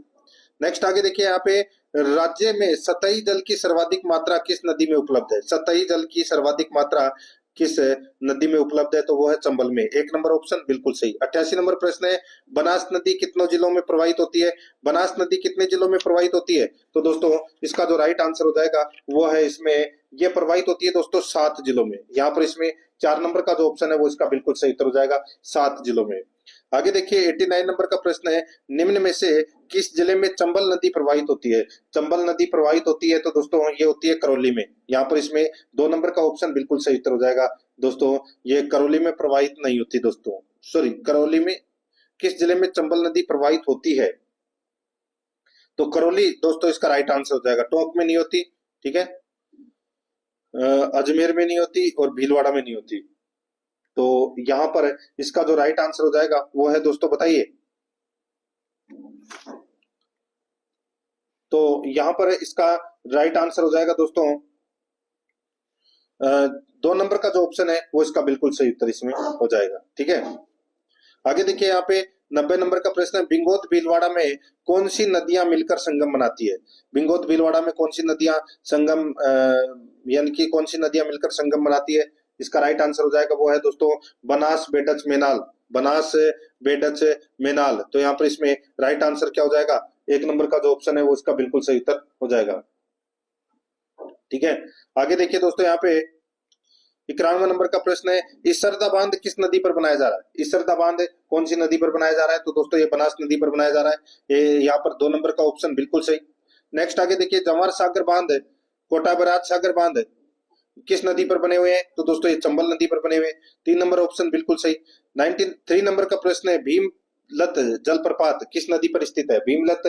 नेक्स्ट आगे देखिए यहाँ पे राज्य में सतही जल की सर्वाधिक मात्रा किस नदी में उपलब्ध है? सतही जल की सर्वाधिक मात्रा किस नदी में उपलब्ध है? तो वो है चंबल में। एक नंबर ऑप्शन बिल्कुल सही। 88 नंबर प्रश्न है, बनास नदी कितनों जिलों में प्रवाहित होती है? बनास नदी कितने जिलों में प्रवाहित होती है? तो दोस्तों इसका जो राइट आंसर हो जाएगा वो है इसमें, ये प्रवाहित होती है दोस्तों 7 जिलों में। यहाँ पर इसमें 4 नंबर का जो ऑप्शन है वो इसका बिल्कुल सही उत्तर हो जाएगा, 7 जिलों में। आगे देखिए 89 नंबर का प्रश्न है, निम्न में से किस जिले में चंबल नदी प्रवाहित होती है? चंबल नदी प्रवाहित होती है तो दोस्तों ये होती है करौली में। यहाँ पर इसमें 2 नंबर का ऑप्शन बिल्कुल सही उत्तर हो जाएगा दोस्तों, ये करौली में प्रवाहित नहीं होती दोस्तों, सॉरी, करौली में किस जिले में चंबल नदी प्रवाहित होती है? तो करौली दोस्तों इसका राइट आंसर हो जाएगा। टोंक में नहीं होती, ठीक है, अजमेर में नहीं होती और भीलवाड़ा में नहीं होती। तो यहां पर इसका जो राइट आंसर हो जाएगा वो है दोस्तों, बताइए। तो यहां पर इसका राइट आंसर हो जाएगा दोस्तों 2 नंबर का जो ऑप्शन है वो इसका बिल्कुल सही उत्तर इसमें हो जाएगा, ठीक है। आगे देखिए यहाँ पे 90 नंबर का प्रश्न है, बिंगोत भीलवाड़ा में कौन सी नदियां मिलकर संगम बनाती है? बिंगोत भीलवाड़ा में कौन सी नदियां संगम यानी कि कौन सी नदियां मिलकर संगम बनाती है? इसका राइट आंसर हो जाएगा वो है दोस्तों बनास बेडच मेनाल, बनास बेडच मेनाल। तो यहाँ पर इसमें राइट आंसर क्या हो जाएगा? 1 नंबर का जो ऑप्शन है वो इसका बिल्कुल सही उत्तर हो जाएगा, ठीक है। आगे देखिए दोस्तों यहाँ पे 91 नंबर का प्रश्न है, इसरदा बांध किस नदी पर बनाया जा रहा है? इसरदा बांध कौन सी नदी पर बनाया जा रहा है? तो दोस्तों ये बनास नदी पर बनाया जा रहा है। ये यहाँ पर 2 नंबर का ऑप्शन बिल्कुल सही। नेक्स्ट आगे देखिए जवाहर सागर बांध, कोटा बराज सागर बांध किस नदी पर बने हुए हैं? तो दोस्तों ये चंबल नदी पर बने हुए हैं। 3 नंबर ऑप्शन बिल्कुल सही। 93 नंबर का प्रश्न है, भीमलत जलप्रपात किस नदी पर स्थित है? भीमलत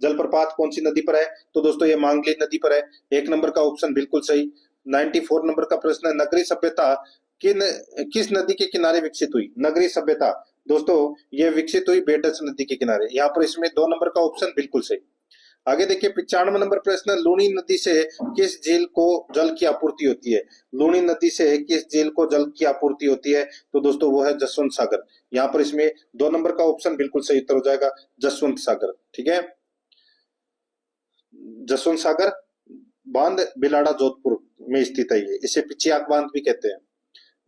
जलप्रपात कौन सी नदी पर है? तो दोस्तों ये मांगली नदी पर है। 1 नंबर का ऑप्शन बिल्कुल सही। 94 नंबर का प्रश्न है, नगरीय सभ्यता किस नदी के किनारे विकसित हुई? नगरीय सभ्यता दोस्तों ये विकसित हुई बेडच नदी के किनारे। यहाँ पर इसमें 2 नंबर का ऑप्शन बिल्कुल सही। आगे देखिए 95 नंबर प्रश्न, लूनी नदी से किस झील को जल की आपूर्ति होती है? लूनी नदी से किस झील को जल की आपूर्ति होती है? तो दोस्तों वो है जसवंत सागर। यहाँ पर इसमें 2 नंबर का ऑप्शन बिल्कुल सही उत्तर हो जाएगा, जसवंत सागर, ठीक है। जसवंत सागर बांध बिलाड़ा जोधपुर में स्थित है, ये इसे पिचियाक बांध भी कहते हैं।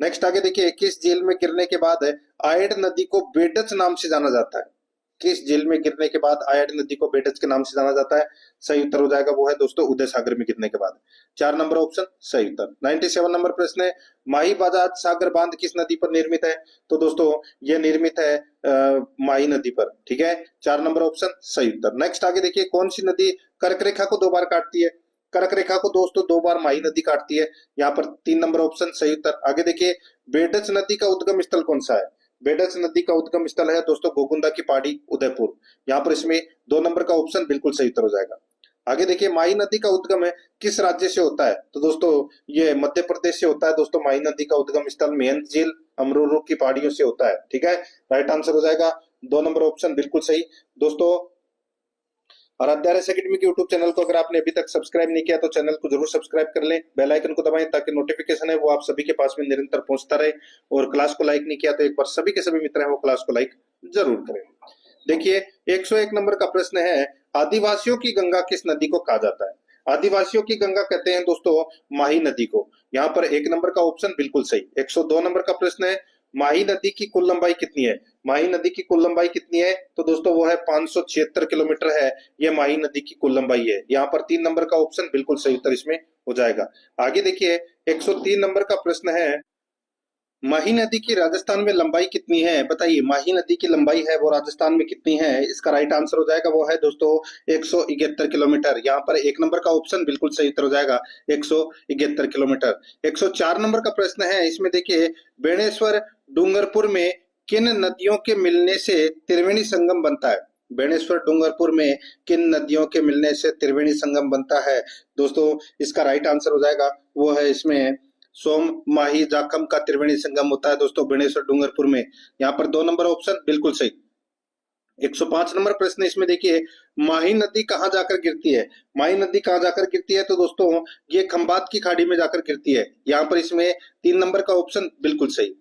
नेक्स्ट आगे देखिए, किस झील में गिरने के बाद आयड नदी को बेडच नाम से जाना जाता है? किस झील में गिरने के बाद आयड नदी को बेडच के नाम से जाना जाता है? सही उत्तर हो जाएगा वो है दोस्तों उदय सागर में गिरने के बाद। 4 नंबर ऑप्शन सही उत्तर। 97 नंबर प्रश्न है, माही बजाज सागर बांध किस नदी पर निर्मित है? तो दोस्तों यह निर्मित है माही नदी पर, ठीक है। 4 नंबर ऑप्शन सही उत्तर। नेक्स्ट आगे देखिए, कौन सी नदी कर्क रेखा को 2 बार काटती है? कर्क रेखा को दोस्तों 2 बार माही नदी काटती है। यहाँ पर 3 नंबर ऑप्शन सही उत्तर। आगे देखिए, बेडच नदी का उद्गम स्थल कौन सा है? बेडच नदी का उद्गम स्थल है दोस्तों गोगुंदा की पहाड़ी, उदयपुर। यहाँ पर इसमें 2 नंबर का ऑप्शन बिल्कुल सही उत्तर हो जाएगा। आगे देखिए, माही नदी का उद्गम है किस राज्य से होता है? तो दोस्तों ये मध्य प्रदेश से होता है दोस्तों। माही नदी का उद्गम स्थल मेहंत झील अमरूर की पहाड़ियों से होता है, ठीक है। राइट आंसर हो जाएगा 2 नंबर ऑप्शन बिल्कुल सही दोस्तों। और अध्यारस एकेडमी के यूट्यूब चैनल को अगर आपने अभी तक सब्सक्राइब नहीं किया तो चैनल को जरूर सब्सक्राइब कर लें, बेल आइकन को दबाएं ताकि नोटिफिकेशन है वो आप सभी के पास में निरंतर पहुंचता रहे। और क्लास को लाइक नहीं किया तो एक बार सभी के सभी मित्र हैं वो क्लास को लाइक जरूर करें। देखिए 101 नंबर का प्रश्न है, आदिवासियों की गंगा किस नदी को कहा जाता है? आदिवासियों की गंगा कहते हैं दोस्तों माही नदी को। यहाँ पर 1 नंबर का ऑप्शन बिल्कुल सही। 102 नंबर का प्रश्न है, माही नदी की कुल लंबाई कितनी है? माही नदी की कुल लंबाई कितनी है? तो दोस्तों वो है 576 किलोमीटर है, ये माही नदी की कुल लंबाई है। यहाँ पर 3 नंबर का ऑप्शन बिल्कुल सही उत्तर इसमें हो जाएगा। आगे देखिए 103 नंबर का प्रश्न है, माही नदी की राजस्थान में लंबाई कितनी है? बताइए माही नदी की लंबाई है वो राजस्थान में कितनी है? इसका राइट आंसर हो जाएगा वो है दोस्तों 171 किलोमीटर। यहाँ पर 1 नंबर का ऑप्शन बिल्कुल सही उत्तर हो जाएगा 171 किलोमीटर। 104 नंबर का प्रश्न है, इसमें देखिए बेणेश्वर डूंगरपुर में किन नदियों के मिलने से त्रिवेणी संगम बनता है? बेणेश्वर डूंगरपुर में किन नदियों के मिलने से त्रिवेणी संगम बनता है? दोस्तों इसका राइट आंसर हो जाएगा वो है इसमें सोम माही जाखम का त्रिवेणी संगम होता है दोस्तों बेणेश्वर डूंगरपुर में। यहाँ पर 2 नंबर ऑप्शन बिल्कुल सही। 105 नंबर प्रश्न इसमें देखिए, माही नदी कहाँ जाकर गिरती है? माही नदी कहाँ जाकर गिरती है? तो दोस्तों ये खंबात की खाड़ी में जाकर गिरती है। यहाँ पर इसमें 3 नंबर का ऑप्शन बिल्कुल सही।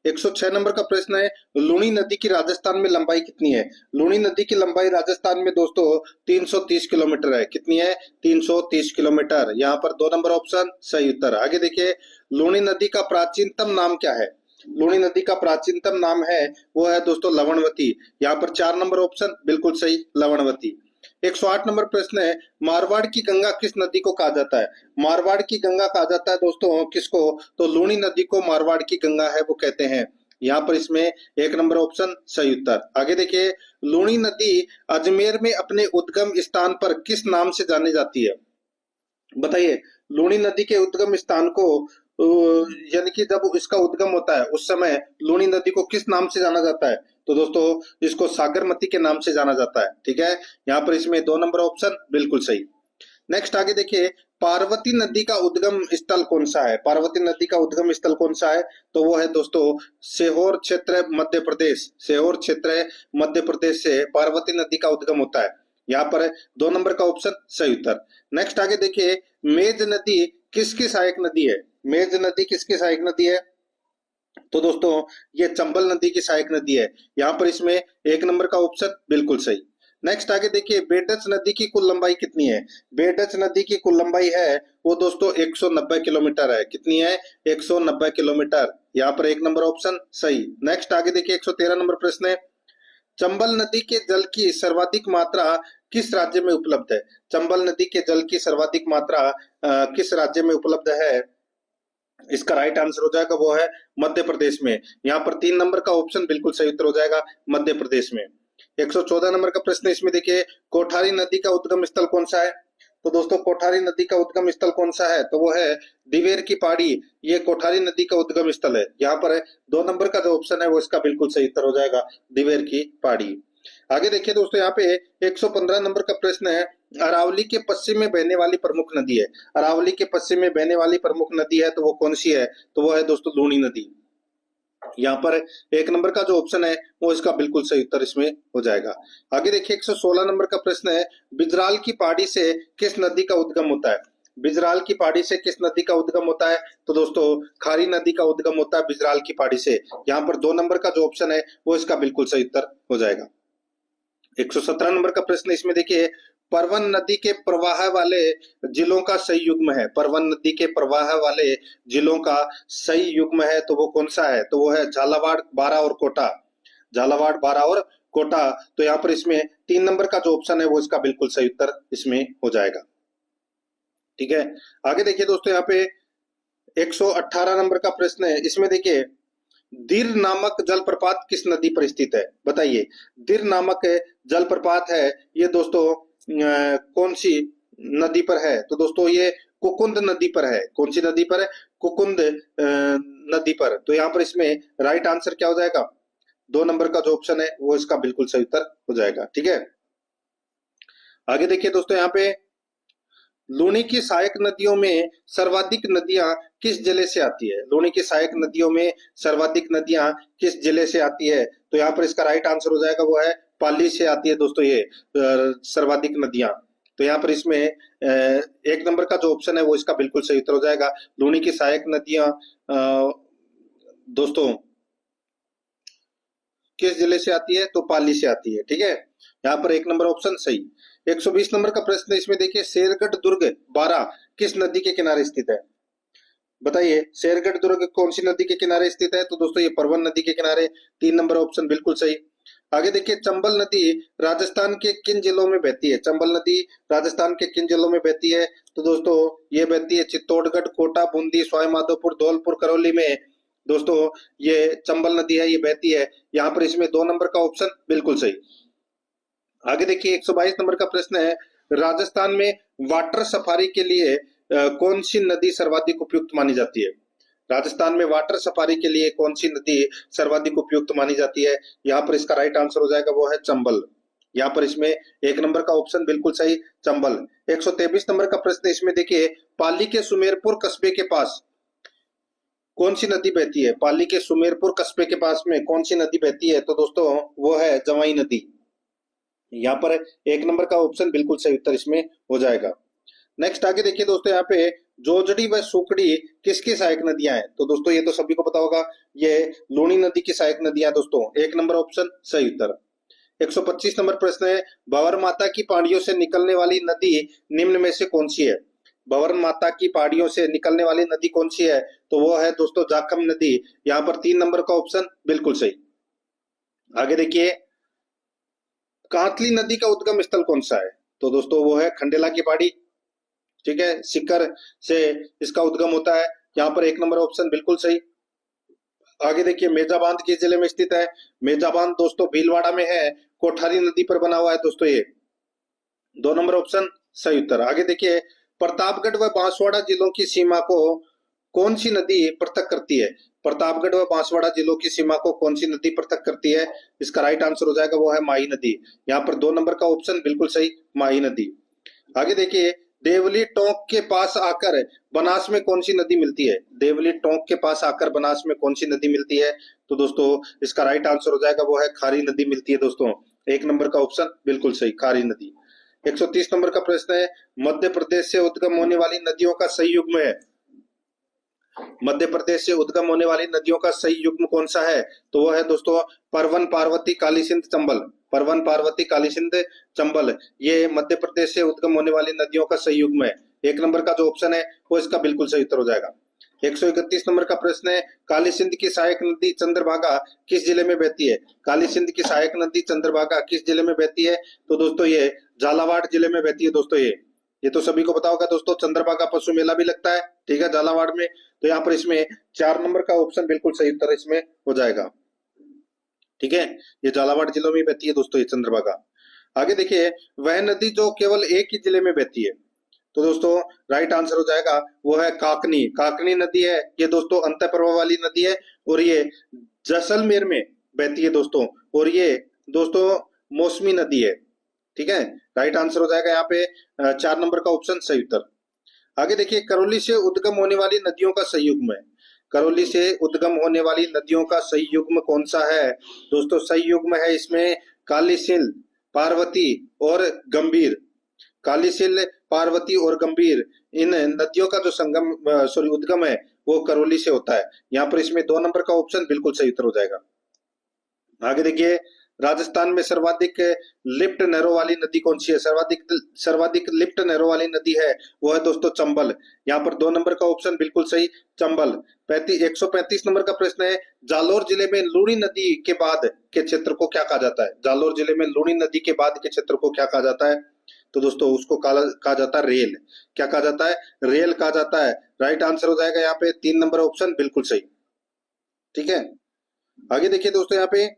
106 नंबर का प्रश्न है, लूनी नदी की राजस्थान में लंबाई कितनी है? लूनी नदी की लंबाई राजस्थान में दोस्तों 330 किलोमीटर है। कितनी है? 330 किलोमीटर। यहाँ पर 2 नंबर ऑप्शन सही उत्तर। आगे देखिए, लूनी नदी का प्राचीनतम नाम क्या है? लूनी नदी का प्राचीनतम नाम है वो है दोस्तों लवणवती। यहाँ पर 4 नंबर ऑप्शन बिल्कुल सही, लवणवती। 108 नंबर प्रश्न है, मारवाड़ की गंगा किस नदी को कहा जाता है? मारवाड़ की गंगा कहा जाता है दोस्तों किसको? तो लूनी नदी को मारवाड़ की गंगा है वो कहते हैं। यहाँ पर इसमें 1 नंबर ऑप्शन सही उत्तर। आगे देखिए, लूनी नदी अजमेर में अपने उद्गम स्थान पर किस नाम से जानी जाती है? बताइए, लूनी नदी के उद्गम स्थान को यानी कि जब इसका उद्गम होता है उस समय लूनी नदी को किस नाम से जाना जाता है? तो दोस्तों इसको सागरमती के नाम से जाना जाता है। ठीक है, यहाँ पर इसमें 2 नंबर ऑप्शन बिल्कुल सही। नेक्स्ट आगे देखिए, पार्वती नदी का उद्गम स्थल कौन सा है? पार्वती नदी का उद्गम स्थल कौन सा है? तो वो है दोस्तों सीहोर क्षेत्र मध्य प्रदेश। सीहोर क्षेत्र मध्य प्रदेश से पार्वती नदी का उद्गम होता है। यहाँ पर 2 नंबर का ऑप्शन सही उत्तर। नेक्स्ट आगे देखिए, मेज नदी किसकी सहायक नदी है? मेज नदी किसकी सहायक नदी है? तो दोस्तों ये चंबल नदी की सहायक नदी है। यहाँ पर इसमें 1 नंबर का ऑप्शन बिल्कुल सही। नेक्स्ट आगे देखिए, बेडच नदी की कुल लंबाई कितनी है? बेडच नदी की कुल लंबाई है वो दोस्तों 190 किलोमीटर है। कितनी है? 190 किलोमीटर। यहाँ पर 1 नंबर ऑप्शन सही। नेक्स्ट आगे देखिए, 113 नंबर प्रश्न है, चंबल नदी के जल की सर्वाधिक मात्रा किस राज्य में उपलब्ध है? चंबल नदी के जल की सर्वाधिक मात्रा किस राज्य में उपलब्ध है? इसका राइट आंसर हो जाएगा वो है मध्य प्रदेश में। यहाँ पर 3 नंबर का ऑप्शन बिल्कुल सही उत्तर हो जाएगा, मध्य प्रदेश में। 114 नंबर का प्रश्न इसमें देखिए, कोठारी नदी का उद्गम स्थल कौन सा है? तो दोस्तों कोठारी नदी का उद्गम स्थल कौन सा है? तो वो है दिवेर की पहाड़ी। ये कोठारी नदी का उद्गम स्थल है। यहाँ पर 2 नंबर का जो ऑप्शन है वो इसका बिल्कुल सही उत्तर हो जाएगा, दिवेर की पहाड़ी। आगे देखिए दोस्तों, यहाँ पे 115 नंबर का प्रश्न है, अरावली के पश्चिम में बहने वाली प्रमुख नदी है। अरावली के पश्चिम में बहने वाली प्रमुख नदी है तो वो कौन सी है? तो वो है दोस्तों लूनी नदी। यहाँ पर 1 नंबर का जो ऑप्शन है वो इसका बिल्कुल सही उत्तर इसमें हो जाएगा। आगे देखिए, 116 नंबर का प्रश्न है, बिजराल की पहाड़ी से किस नदी का उद्गम होता है? बिजराल की पहाड़ी से किस नदी का उद्गम होता है? तो दोस्तों खारी नदी का उद्गम होता है बिजराल की पहाड़ी से। यहाँ पर 2 नंबर का जो ऑप्शन है वो इसका बिल्कुल सही उत्तर हो जाएगा। 117 नंबर का प्रश्न इसमें देखिए, परवन नदी के प्रवाह वाले जिलों का सही युग्म है। परवन नदी के प्रवाह वाले जिलों का सही युग्म है तो वो कौन सा है? तो वो है झालावाड़, बारा और कोटा। झालावाड़, बारा और कोटा। तो यहाँ पर इसमें 3 नंबर का जो ऑप्शन है वो इसका बिल्कुल सही उत्तर इसमें हो जाएगा। ठीक है, आगे देखिए दोस्तों, यहाँ पे 118 नंबर का प्रश्न है। इसमें देखिए, दिर नामक जलप्रपात किस नदी पर स्थित है? बताइए, दिर नामक जलप्रपात है ये दोस्तों कौन सी नदी पर है? तो दोस्तों ये कुकुंद नदी पर है। कौन सी नदी पर है? कुकुंद नदी पर। तो यहाँ पर इसमें राइट आंसर क्या हो जाएगा? 2 नंबर का जो ऑप्शन है वो इसका बिल्कुल सही उत्तर हो जाएगा। ठीक है, आगे देखिए दोस्तों, यहाँ पे लूनी की सहायक नदियों में सर्वाधिक नदियां किस जिले से आती है? लूनी की सहायक नदियों में सर्वाधिक नदियां किस जिले से आती है? तो यहाँ पर इसका राइट आंसर हो जाएगा वो है पाली से आती है दोस्तों ये सर्वाधिक नदियां। तो यहाँ पर इसमें 1 नंबर का जो ऑप्शन है वो इसका बिल्कुल सही उत्तर हो जाएगा। लूनी की सहायक नदियां दोस्तों किस जिले से आती है? तो पाली से आती है। ठीक है, यहाँ पर 1 नंबर ऑप्शन सही। 120 नंबर का प्रश्न इसमें देखिए, शेरगढ़ दुर्ग 12 किस नदी के किनारे स्थित है? बताइए, शेरगढ़ दुर्ग कौन सी नदी के किनारे स्थित है? तो दोस्तों ये परवन नदी के किनारे। 3 नंबर ऑप्शन बिल्कुल सही। आगे देखिए, चंबल नदी राजस्थान के किन जिलों में बहती है? चंबल नदी राजस्थान के किन जिलों में बहती है? तो दोस्तों ये बहती है चित्तौड़गढ़, कोटा, बूंदी, सवाई माधोपुर, धौलपुर, करौली में दोस्तों ये चंबल नदी है, ये बहती है। यहाँ पर इसमें 2 नंबर का ऑप्शन बिल्कुल सही। आगे देखिए, 122 नंबर का प्रश्न है, राजस्थान में वाटर सफारी के लिए कौन सी नदी सर्वाधिक उपयुक्त मानी जाती है? राजस्थान में वाटर सफारी के लिए कौन सी नदी सर्वाधिक उपयुक्त मानी जाती है? यहाँ पर इसका राइट आंसर हो जाएगा वो है चंबल। यहाँ पर इसमें 1 नंबर का ऑप्शन बिल्कुल सही, चंबल। 123 नंबर का प्रश्न इसमें देखिए, पाली के सुमेरपुर कस्बे के पास कौन सी नदी बहती है? पाली के सुमेरपुर कस्बे के पास में कौन सी नदी बहती है? तो दोस्तों वो है जवाई नदी। यहाँ पर 1 नंबर का ऑप्शन बिल्कुल सही उत्तर इसमें हो जाएगा। नेक्स्ट आगे देखिए दोस्तों, यहाँ पे जोजड़ी व सुकड़ी किसकी सहायक नदियां हैं? तो दोस्तों ये तो सभी को पता होगा, ये लूणी नदी की सहायक नदियां दोस्तों। एक नंबर ऑप्शन सही उत्तर। 125 नंबर प्रश्न है, भंवर माता की पहाड़ियों से निकलने वाली नदी निम्न में से कौन सी है? भंवर माता की पहाड़ियों से निकलने वाली नदी कौन सी है? तो वो है दोस्तों जाखम नदी। यहाँ पर 3 नंबर का ऑप्शन बिल्कुल सही। आगे देखिए, कांतली नदी का उद्गम स्थल कौन सा है? तो दोस्तों वो है खंडेला की पहाड़ी। ठीक है, सिक्कर से इसका उद्गम होता है। यहाँ पर 1 नंबर ऑप्शन बिल्कुल सही। आगे देखिए, मेजा बांध किस जिले में स्थित है? मेजा बांध दोस्तों भीलवाड़ा में है, कोठारी नदी पर बना हुआ है दोस्तों ये। 2 नंबर ऑप्शन सही उत्तर। आगे देखिए, प्रतापगढ़ व बांसवाड़ा जिलों की सीमा को कौन सी नदी पृथक करती है? प्रतापगढ़ व बांसवाड़ा जिलों की सीमा को कौन सी नदी पृथक करती है? इसका राइट आंसर हो जाएगा वो है माही नदी। यहाँ पर 2 नंबर का ऑप्शन बिल्कुल सही, माही नदी। आगे देखिए, देवली टोंक के पास आकर बनास में कौन सी नदी मिलती है? देवली टोंक के पास आकर बनास में कौन सी नदी मिलती है? तो दोस्तों इसका राइट आंसर हो जाएगा वो है खारी नदी मिलती है दोस्तों। 1 नंबर का ऑप्शन बिल्कुल सही, खारी नदी। 130 नंबर का प्रश्न है, मध्य प्रदेश से उद्गम होने वाली नदियों का सही युग्म है? मध्य प्रदेश से उद्गम होने वाली नदियों का सही युग्म कौन सा है? तो वो है दोस्तों परवन, पार्वती, काली सिंध, चंबल। परवन, पार्वती, काली सिंध, चंबल, ये मध्य प्रदेश से उद्गम होने वाली नदियों का सही युग्म है। 1 नंबर का जो ऑप्शन है वो इसका बिल्कुल सही उत्तर हो जाएगा। 131 नंबर का प्रश्न है, काली सिंध की सहायक नदी चंद्रभागा किस जिले में बहती है? काली सिंध की सहायक नदी चंद्रभागा किस जिले में बहती है? तो दोस्तों ये झालावाड़ जिले में बहती है दोस्तों। ये तो सभी को पता होगा दोस्तों, चंद्रभागा पशु मेला भी लगता है, ठीक है, झालावाड़ में। तो यहाँ पर इसमें 4 नंबर का ऑप्शन बिल्कुल सही उत्तर इसमें हो जाएगा। ठीक है, ये झालावाड़ जिलों में बहती है दोस्तों ये चंद्रभागा। आगे देखिए, वह नदी जो केवल एक ही जिले में बहती है? तो दोस्तों राइट आंसर हो जाएगा वो है काकनी। काकनी नदी है ये दोस्तों, अंतः प्रवाह वाली नदी है और ये जैसलमेर में बहती है दोस्तों। और ये दोस्तों मौसमी नदी है। ठीक है, राइट आंसर हो जाएगा यहाँ पे 4 नंबर का ऑप्शन सही उत्तर। आगे देखिए, करौली से उद्गम होने वाली नदियों का सही युग्म है? करौली से उद्गम होने वाली नदियों का सही युग्म कौन सा है? दोस्तों सही युग्म है इसमें काली सिंध, पार्वती और गंभीर। काली सिंध, पार्वती और गंभीर, इन नदियों का जो संगम उद्गम है वो करौली से होता है। यहाँ पर इसमें 2 नंबर का ऑप्शन बिल्कुल सही उत्तर हो जाएगा। आगे देखिए, राजस्थान में सर्वाधिक लिफ्ट नहरों वाली नदी कौन सी है? सर्वाधिक लिफ्ट नहरों वाली नदी है वो है दोस्तों चंबल। यहाँ पर 2 नंबर का ऑप्शन बिल्कुल सही, चंबल। 135 नंबर का प्रश्न है, जालोर जिले में लूणी नदी के बाद के क्षेत्र को क्या कहा जाता है? जालोर जिले में लूणी नदी के बाद के क्षेत्र को क्या कहा जाता है? तो दोस्तों उसको कहा जाता है रेल। क्या कहा जाता है? रेल कहा जाता है। राइट आंसर हो जाएगा यहाँ पे 3 नंबर ऑप्शन बिल्कुल सही। ठीक है, आगे देखिए दोस्तों, यहाँ पे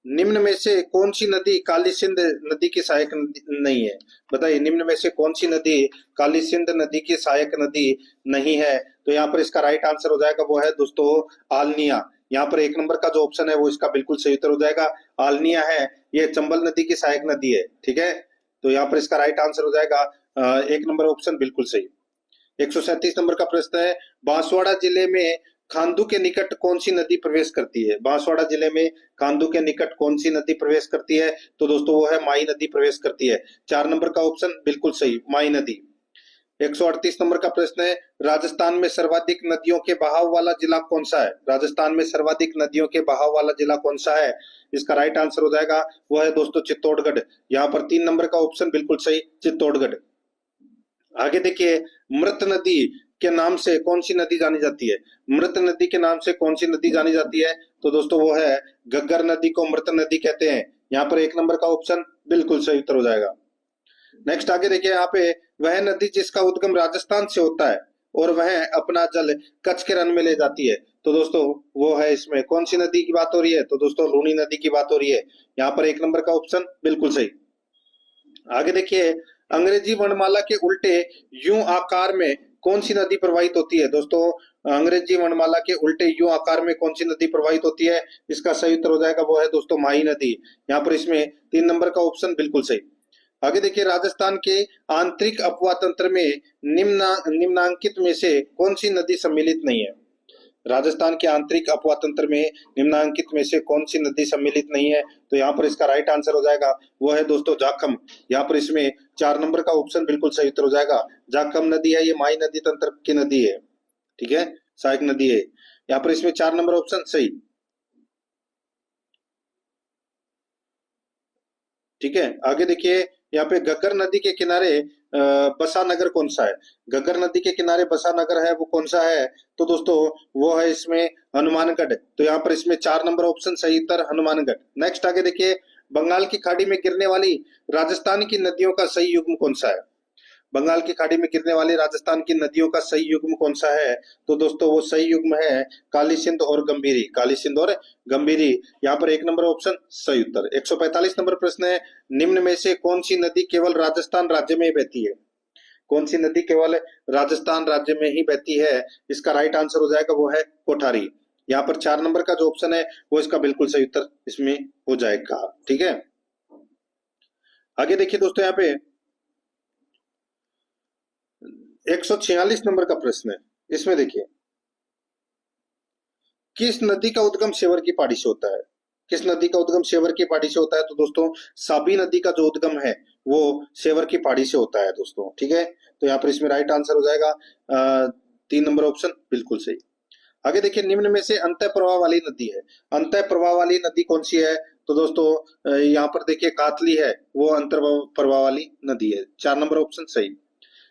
निम्न में से कौन सी नदी काली सिंध नदी की सहायक नहीं है? बताइए, निम्न में से कौन सी नदी काली सिंध नदी की सहायक नदी नहीं है? तो यहाँ पर इसका राइट आंसर हो जाएगा वो है दोस्तों आलनिया। यहाँ पर 1 नंबर का जो ऑप्शन है वो इसका बिल्कुल सही उत्तर हो जाएगा, आलनिया है। ये चंबल नदी की सहायक नदी है। ठीक है, तो यहाँ पर इसका राइट आंसर हो जाएगा 1 नंबर ऑप्शन बिल्कुल सही। 137 नंबर का प्रश्न है, बांसवाड़ा जिले में खांदू के निकट कौन सी नदी प्रवेश करती है? बांसवाड़ा जिले में खांदू के निकट कौन सी नदी प्रवेश करती है? तो दोस्तों वो है माई नदी प्रवेश करती है। 4 नंबर का ऑप्शन बिल्कुल सही, माई नदी। 138 नंबर का प्रश्न है, राजस्थान में सर्वाधिक नदियों के बहाव वाला जिला कौन सा है? राजस्थान में सर्वाधिक नदियों के बहाव वाला जिला कौन सा है? इसका राइट आंसर हो जाएगा वो है दोस्तों चित्तौड़गढ़। यहाँ पर 3 नंबर का ऑप्शन बिल्कुल सही, चित्तौड़गढ़। आगे देखिए, मृत नदी के नाम से कौन सी नदी जानी जाती है? मृत नदी के नाम से कौन सी नदी जानी जाती है? तो दोस्तों वो है घग्गर नदी को मृत नदी कहते हैं। यहाँ पर 1 नंबर का ऑप्शन बिल्कुल सही उत्तर हो जाएगा। नेक्स्ट आगे देखिए, यहाँ पे वह नदी जिसका उद्गम राजस्थान से होता है और वह अपना जल कच्छ के रन में ले जाती है। तो दोस्तों वो है, इसमें कौन सी नदी की बात हो रही है? तो दोस्तों लूनी नदी की बात हो रही है। यहाँ पर 1 नंबर का ऑप्शन बिल्कुल सही। आगे देखिए, अंग्रेजी वर्णमाला के उल्टे यूं आकार में कौन सी नदी प्रवाहित होती है? दोस्तों अंग्रेजी वर्णमाला के उल्टे यूं आकार में कौन सी नदी प्रवाहित होती है? इसका सही उत्तर हो जाएगा वो है दोस्तों माही नदी। यहाँ पर इसमें 3 नंबर का ऑप्शन बिल्कुल सही। आगे देखिए, राजस्थान के आंतरिक अपवाह तंत्र में निम्नांकित में से कौन सी नदी सम्मिलित नहीं है? राजस्थान के आंतरिक अपवा तंत्र में निम्नांकित में से कौन सी नदी सम्मिलित नहीं है? तो यहाँ पर इसका राइट आंसर हो जाएगा वो है दोस्तों जाखम। यहाँ पर इसमें 4 नंबर का ऑप्शन बिल्कुल सही उत्तर हो जाएगा। जाखम नदी है, ये माई नदी तंत्र की नदी है, ठीक है, सहायक नदी है। यहाँ पर इसमें 4 नंबर ऑप्शन सही, ठीक है। आगे देखिए, यहाँ पे घग्गर नदी के किनारे बसा नगर कौन सा है? घग्गर नदी के किनारे बसा नगर है वो कौन सा है? तो दोस्तों वो है इसमें हनुमानगढ़। तो यहाँ पर इसमें 4 नंबर ऑप्शन सही उत्तर हनुमानगढ़। नेक्स्ट आगे देखिए, बंगाल की खाड़ी में गिरने वाली राजस्थान की नदियों का सही युग्म कौन सा है? बंगाल की खाड़ी में गिरने वाली राजस्थान की नदियों का सही युग्म कौन सा है? तो दोस्तों वो सही युग्म है काली सिंध और गंभीरी। काली सिंध और गंभीरी, यहाँ पर 1 नंबर ऑप्शन सही उत्तर। 145 नंबर प्रश्न है, निम्न में से कौन सी नदी केवल राजस्थान राज्य में ही बहती है? कौन सी नदी केवल राजस्थान राज्य में ही बहती है? इसका राइट आंसर हो जाएगा वो है कोठारी। यहाँ पर 4 नंबर का जो ऑप्शन है वो इसका बिल्कुल सही उत्तर इसमें हो जाएगा, ठीक है। आगे देखिए दोस्तों, यहाँ पे 146 नंबर का प्रश्न है। इसमें देखिए, किस नदी का उद्गम सेवर की पहाड़ी से होता है? किस नदी का उद्गम सेवर की पहाड़ी से होता है? तो दोस्तों साबी नदी का जो उद्गम है वो सेवर की पहाड़ी से होता है दोस्तों, ठीक है। तो यहाँ पर इसमें राइट आंसर हो जाएगा 3 नंबर ऑप्शन बिल्कुल सही। आगे देखिए, निम्न में से अंतः प्रवाह वाली नदी है, अंतः प्रवाह वाली नदी कौन सी है? तो दोस्तों यहाँ पर देखिए कातली है, वो अंतर प्रवाह वाली नदी है। 4 नंबर ऑप्शन सही।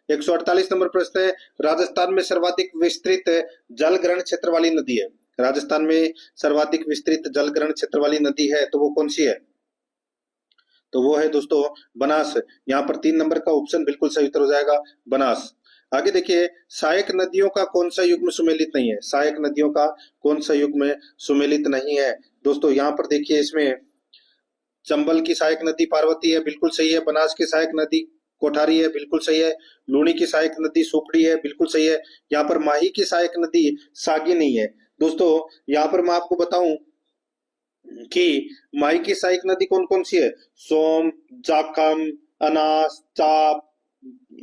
148 नंबर प्रश्न है, राजस्थान में सर्वाधिक विस्तृत जल ग्रहण क्षेत्र वाली नदी है। राजस्थान में सर्वाधिक विस्तृत जल ग्रहण क्षेत्र वाली नदी है तो वो कौन सी है? तो वो है दोस्तों बनास। यहाँ पर 3 नंबर का ऑप्शन बिल्कुल सही उत्तर हो जाएगा बनास। आगे देखिए, सहायक नदियों का कौन सा युग्म सुमेलित नहीं है? सहायक नदियों का कौन सा युग्म सुमेलित नहीं है? दोस्तों यहाँ पर देखिए, इसमें चंबल की सहायक नदी पार्वती है, बिल्कुल सही है। बनास की सहायक नदी कोठारी है, बिल्कुल सही है। लूणी की सहायक नदी सुपड़ी है, बिल्कुल सही है। यहाँ पर माही की सहायक नदी सागी नहीं है। दोस्तों यहाँ पर मैं आपको बताऊं कि माही की सहायक नदी कौन कौन सी है? सोम, जाखम, अनास, चाप,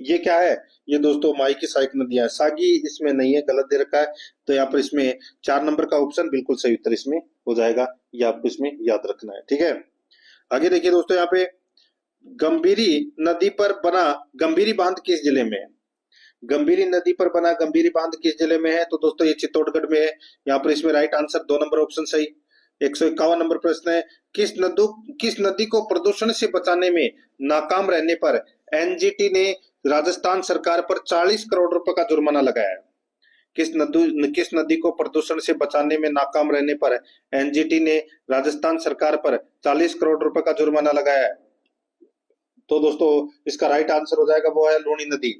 ये क्या है? ये दोस्तों माही की सहायक नदियां है। सागी इसमें नहीं है, गलत दे रखा है। तो यहाँ पर इसमें 4 नंबर का ऑप्शन बिल्कुल सही उत्तर इसमें हो जाएगा, ये आपको इसमें याद रखना है, ठीक है। आगे देखिए दोस्तों, यहाँ पे गंभीरी नदी पर बना गंभीरी बांध किस जिले में है? गंभीरी नदी पर बना गंभीरी बांध किस जिले में है? तो दोस्तों ये चित्तौड़गढ़ में है। यहाँ पर इसमें राइट आंसर 2 नंबर ऑप्शन सही। 151 नंबर प्रश्न है, किस नदी को प्रदूषण से बचाने में नाकाम रहने पर एनजीटी ने राजस्थान सरकार पर 40 करोड़ रुपए का जुर्माना लगाया है? किस नदी को प्रदूषण से बचाने में नाकाम रहने पर एनजीटी ने राजस्थान सरकार पर 40 करोड़ रुपए का जुर्माना लगाया है? तो दोस्तों इसका राइट आंसर हो जाएगा वो है लूणी नदी।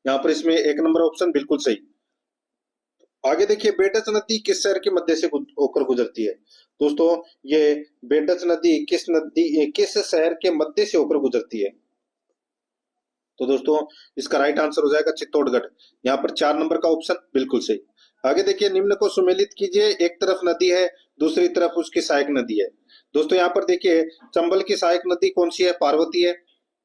यहाँ पर इसमें 1 नंबर ऑप्शन बिल्कुल सही। आगे देखिए, बेडच नदी किस शहर के मध्य से होकर गुजरती है? दोस्तों ये बेडच नदी किस शहर के मध्य से होकर गुजरती है? तो दोस्तों इसका राइट आंसर हो जाएगा चित्तौड़गढ़। यहाँ पर 4 नंबर का ऑप्शन बिल्कुल सही। आगे देखिए, निम्न को सुमेलित कीजिए। एक तरफ नदी है, दूसरी तरफ उसकी सहायक नदी है। दोस्तों यहाँ पर देखिए, चंबल की सहायक नदी कौन सी है? पार्वती है,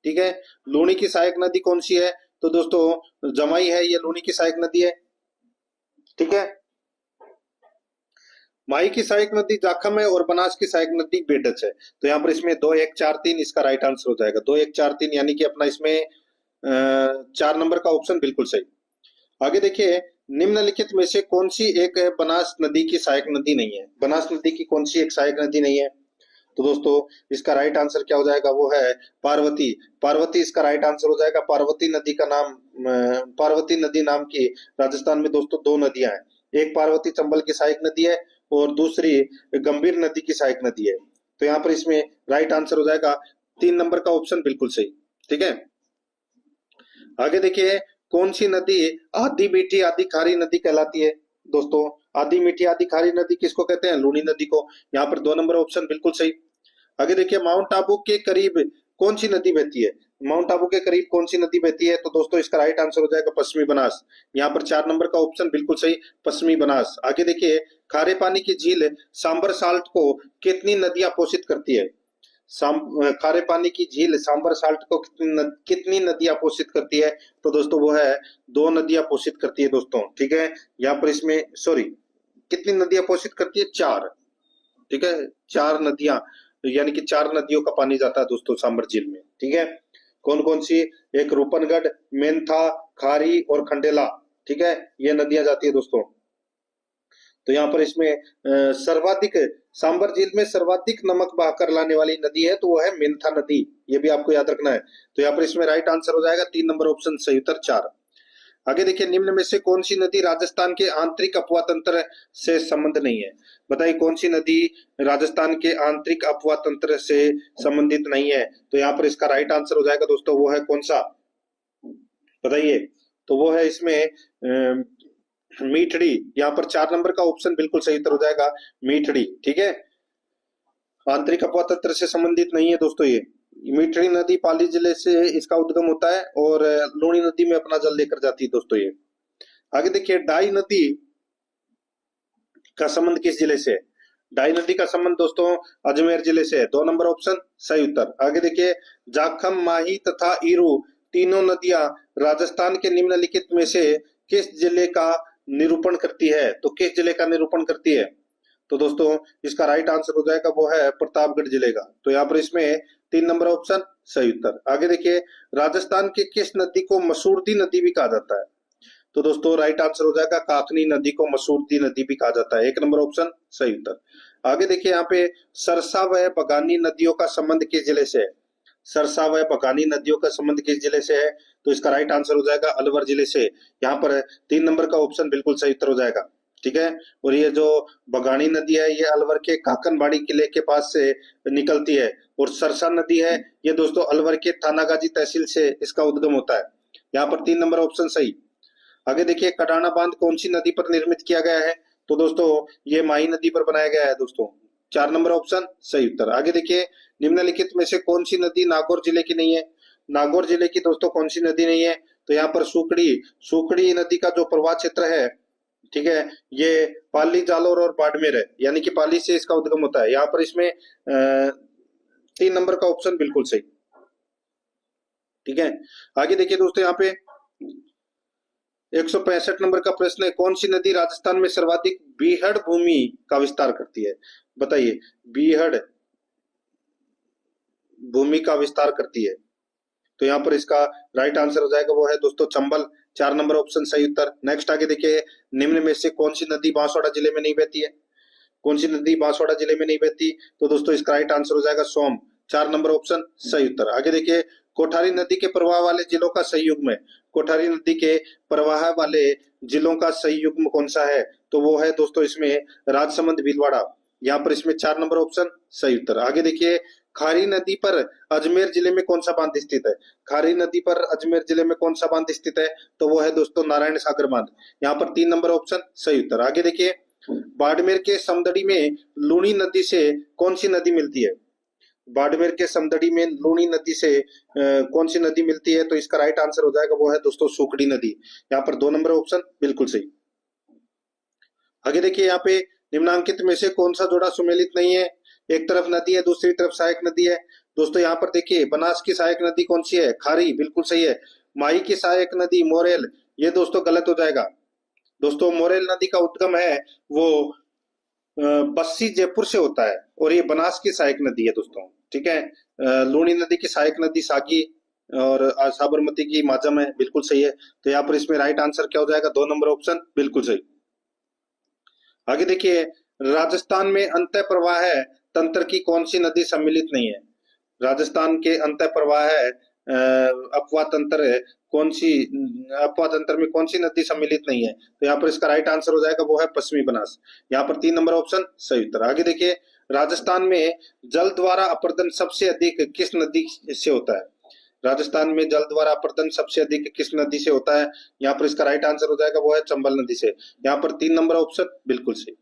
ठीक है। लूणी की सहायक नदी कौन सी है? तो दोस्तों जमाई है, ये लूणी की सहायक नदी है, ठीक है। माही की सहायक नदी जाखम है और बनास की सहायक नदी बेडच है। तो यहाँ पर इसमें 2 1 4 3 इसका राइट आंसर हो जाएगा। 2 1 4 3 यानी कि अपना इसमें 4 नंबर का ऑप्शन बिल्कुल सही। आगे देखिए, निम्नलिखित में से कौन सी एक बनास नदी की सहायक नदी नहीं है? बनास नदी की कौन सी एक सहायक नदी नहीं है? तो दोस्तों इसका राइट आंसर क्या हो जाएगा? वो है पार्वती। पार्वती इसका राइट आंसर हो जाएगा। पार्वती नदी का नाम पार्वती नदी नाम की राजस्थान में दोस्तों 2 नदियां हैं। एक पार्वती चंबल की सहायक नदी है और दूसरी गंभीर नदी की सहायक नदी है। तो यहाँ पर इसमें राइट आंसर हो जाएगा 3 नंबर का ऑप्शन बिल्कुल सही, ठीक है। आगे देखिए, कौन सी नदी आधी मीठी आधी खारी नदी कहलाती है? दोस्तों आधी मीठी आधी खारी नदी किसको कहते हैं? लूणी नदी को। यहाँ पर 2 नंबर ऑप्शन बिल्कुल सही। आगे देखिए, माउंट आबू के करीब कौन सी नदी बहती है? माउंट आबू के करीब कौन सी नदी बहती है? तो दोस्तों इसका राइट आंसर हो जाएगा पश्चिमी बनास। यहाँ पर 4 नंबर का ऑप्शन बिल्कुल सही, पश्चिमी बनास। आगे देखिए, खारे पानी की झील सांबर साल्ट को कितनी नदियां पोषित करती है? खारे पानी की झील सांबर साल्ट को कितनी नदियां पोषित करती है? तो दोस्तों वो है 2 नदियां पोषित करती है दोस्तों, ठीक है। यहाँ पर इसमें सॉरी कितनी नदियां पोषित करती है? 4। ठीक है, 4 नदियां, यानी कि 4 नदियों का पानी जाता है दोस्तों सांबर झील में। ठीक है, कौन कौन सी? एक रूपनगढ़, मेंथा, खारी और खंडेला। ठीक है, ये नदियां जाती है दोस्तों। तो यहाँ पर इसमें सर्वाधिक, सांबर झील में सर्वाधिक नमक बहाकर लाने वाली नदी है तो वो है मेंथा नदी, ये भी आपको याद रखना है। तो यहाँ पर इसमें राइट आंसर हो जाएगा 3 नंबर ऑप्शन सही उत्तर 4। आगे देखिए, निम्न में से कौन सी नदी राजस्थान के आंतरिक अपवा तंत्र से संबंध नहीं है? बताइए कौन सी नदी राजस्थान के आंतरिक अपवा तंत्र से संबंधित नहीं है? तो यहाँ पर इसका राइट आंसर हो जाएगा दोस्तों, वो है कौन सा? बताइए। तो वो है इसमें मीठड़ी। यहाँ पर 4 नंबर का ऑप्शन बिल्कुल सही उत्तर हो जाएगा, मीठड़ी। ठीक है, आंतरिक अपवा तंत्र से संबंधित नहीं है दोस्तों ये। मीठड़ी नदी पाली जिले से इसका उद्गम होता है और लूणी नदी में अपना जल लेकर जाती है दोस्तों ये। आगे देखिए, डाई नदी का संबंध किस जिले से? डाई नदी का संबंध दोस्तों अजमेर जिले से है। 2 नंबर ऑप्शन सही उत्तर। आगे देखिए, जाखम, माही तथा ईरू तीनों नदियां राजस्थान के निम्नलिखित में से किस जिले का निरूपण करती है? तो किस जिले का निरूपण करती है? तो दोस्तों इसका राइट आंसर हो जाएगा, वो है प्रतापगढ़ जिले का। तो यहाँ पर इसमें 3 नंबर ऑप्शन सही उत्तर। आगे देखिए, राजस्थान के किस नदी को मसूरदी नदी भी कहा जाता है? तो दोस्तों राइट आंसर हो जाएगा, काकनी नदी को मसूरदी नदी भी कहा जाता है। 1 नंबर ऑप्शन सही उत्तर। आगे देखिए, यहाँ पे सरसा व बगानी नदियों का संबंध किस जिले से है? सरसा व बगानी नदियों का संबंध किस जिले से है? तो इसका राइट आंसर हो जाएगा अलवर जिले से। यहाँ पर 3 नंबर का ऑप्शन बिल्कुल सही उत्तर हो जाएगा। ठीक है, और ये जो बगानी नदी है ये अलवर के काकनबाड़ी किले के पास से निकलती है, और सरसा नदी है ये दोस्तों अलवर के थानागाजी तहसील से इसका उद्गम होता है। यहाँ पर 3 नंबर ऑप्शन सही। आगे देखिए, कडाना बांध कौन सी नदी पर निर्मित किया गया है? तो दोस्तों ये माही नदी पर बनाया गया है दोस्तों। 4 नंबर ऑप्शन सही उत्तर। आगे देखिए, निम्नलिखित में से कौन सी नदी नागौर जिले की नहीं है? नागौर जिले की दोस्तों कौन सी नदी नहीं है? तो यहाँ पर सुकड़ी नदी का जो प्रवाह क्षेत्र है, ठीक है, ये पाली, जालोर और बाड़मेर है, यानी कि पाली से इसका उद्गम होता है। यहाँ पर इसमें 3 नंबर का ऑप्शन बिल्कुल सही। ठीक है, आगे देखिए दोस्तों, यहाँ पे 165 नंबर का प्रश्न है, कौन सी नदी राजस्थान में सर्वाधिक बीहड़ भूमि का विस्तार करती है? बताइए, बीहड़ भूमि का विस्तार करती है। तो यहाँ पर इसका राइट आंसर हो जाएगा, वो है दोस्तों चंबल। 4 नंबर ऑप्शन सही उत्तर। नेक्स्ट आगे देखिए, निम्न में से कौन सी नदी बांसवाड़ा जिले में नहीं बहती है? कौन सी नदी बांसवाड़ा जिले में नहीं बहती? तो दोस्तों इसका राइट आंसर हो जाएगा सोम। 4 नंबर ऑप्शन सही उत्तर। आगे देखिए, कोठारी नदी के प्रवाह वाले जिलों का सही युग्म है। कोठारी नदी के प्रवाह वाले जिलों का सही युग्म कौन सा है? तो वो है दोस्तों इसमें राजसमंद, भीलवाड़ा। यहाँ पर इसमें 4 नंबर ऑप्शन सही उत्तर। आगे देखिए, खारी नदी पर अजमेर जिले में कौन सा बांध स्थित है? खारी नदी पर अजमेर जिले में कौन सा बांध स्थित है? तो वो है दोस्तों नारायण सागर बांध। यहाँ पर 3 नंबर ऑप्शन सही उत्तर। आगे देखिए, बाड़मेर के समदड़ी में लूणी नदी से कौन सी नदी मिलती है? बाड़मेर के समदड़ी में लूणी नदी से कौन सी नदी मिलती है? तो इसका राइट आंसर हो जाएगा, वो है दोस्तों सुकड़ी नदी। यहाँ पर 2 नंबर ऑप्शन बिल्कुल सही। आगे देखिए, यहाँ पे निम्नांकित में से कौन सा जोड़ा सुमेलित नहीं है? एक तरफ नदी है, दूसरी तरफ सहायक नदी है। दोस्तों यहाँ पर देखिए, बनास की सहायक नदी कौन सी है? खारी, बिल्कुल सही है। माही की सहायक नदी मोरेल, ये दोस्तों गलत हो जाएगा। दोस्तों मोरेल नदी का उद्गम है वो बस्सी जयपुर से होता है, और ये बनास की सहायक नदी है दोस्तों। ठीक है, लूणी नदी की सहायक नदी सागी और साबरमती की माजम है, बिल्कुल सही है। तो यहाँ पर इसमें राइट आंसर क्या हो जाएगा? 2 नंबर ऑप्शन बिल्कुल सही। आगे देखिए, राजस्थान में अंतः प्रवाह है तंत्र की कौन सी नदी सम्मिलित नहीं है? राजस्थान के अंतः प्रवाह है अपवा तंत्र कौन सी, अपवा तंत्र में कौन सी नदी सम्मिलित नहीं है? तो यहाँ पर इसका राइट आंसर हो जाएगा, वो है पश्चिमी बनास। यहाँ पर 3 नंबर ऑप्शन सही उत्तर। आगे देखिए, राजस्थान में जल द्वारा अपर्दन सबसे अधिक किस नदी से होता है? राजस्थान में जल द्वारा अपर्दन सबसे अधिक किस नदी से होता है? यहाँ पर इसका राइट आंसर हो जाएगा, वो है चंबल नदी से। यहाँ पर 3 नंबर ऑप्शन बिल्कुल सही।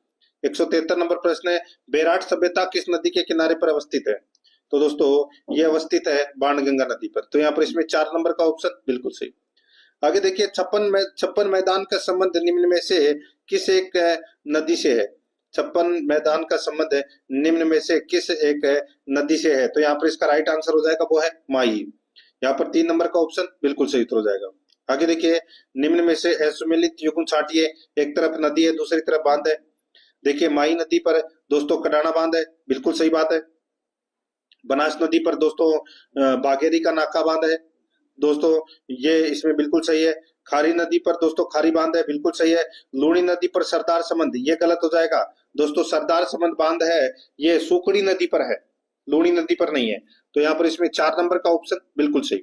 173 नंबर प्रश्न है, बेराट सभ्यता किस नदी के किनारे पर अवस्थित है? तो दोस्तों ये अवस्थित है बाणगंगा नदी पर। तो यहाँ पर इसमें 4 नंबर का ऑप्शन बिल्कुल सही। आगे देखिए, छप्पन मैदान का संबंध निम्न में से किस एक नदी से है? 56 मैदान का संबंध निम्न में से किस एक नदी से है? तो यहाँ पर इसका राइट आंसर हो जाएगा, वो है माही। यहाँ पर 3 नंबर का ऑप्शन बिल्कुल सही उत्तर हो जाएगा। आगे देखिए, निम्न में से असुमेलित युग्म छांटिए। एक तरफ नदी है, दूसरी तरफ बांध है। देखिए माही नदी पर दोस्तों कडाना बांध है, बिल्कुल सही बात है। बनास नदी पर दोस्तों बाघेरी का नाका बांध है दोस्तों, ये इसमें बिल्कुल सही है। खारी नदी पर दोस्तों खारी बांध है, बिल्कुल सही है। लूणी नदी पर सरदार समंद, ये गलत हो जाएगा दोस्तों। सरदार समंद बांध है ये सुकड़ी नदी पर है, लूणी नदी पर नहीं है। तो यहाँ पर इसमें 4 नंबर का ऑप्शन बिल्कुल सही।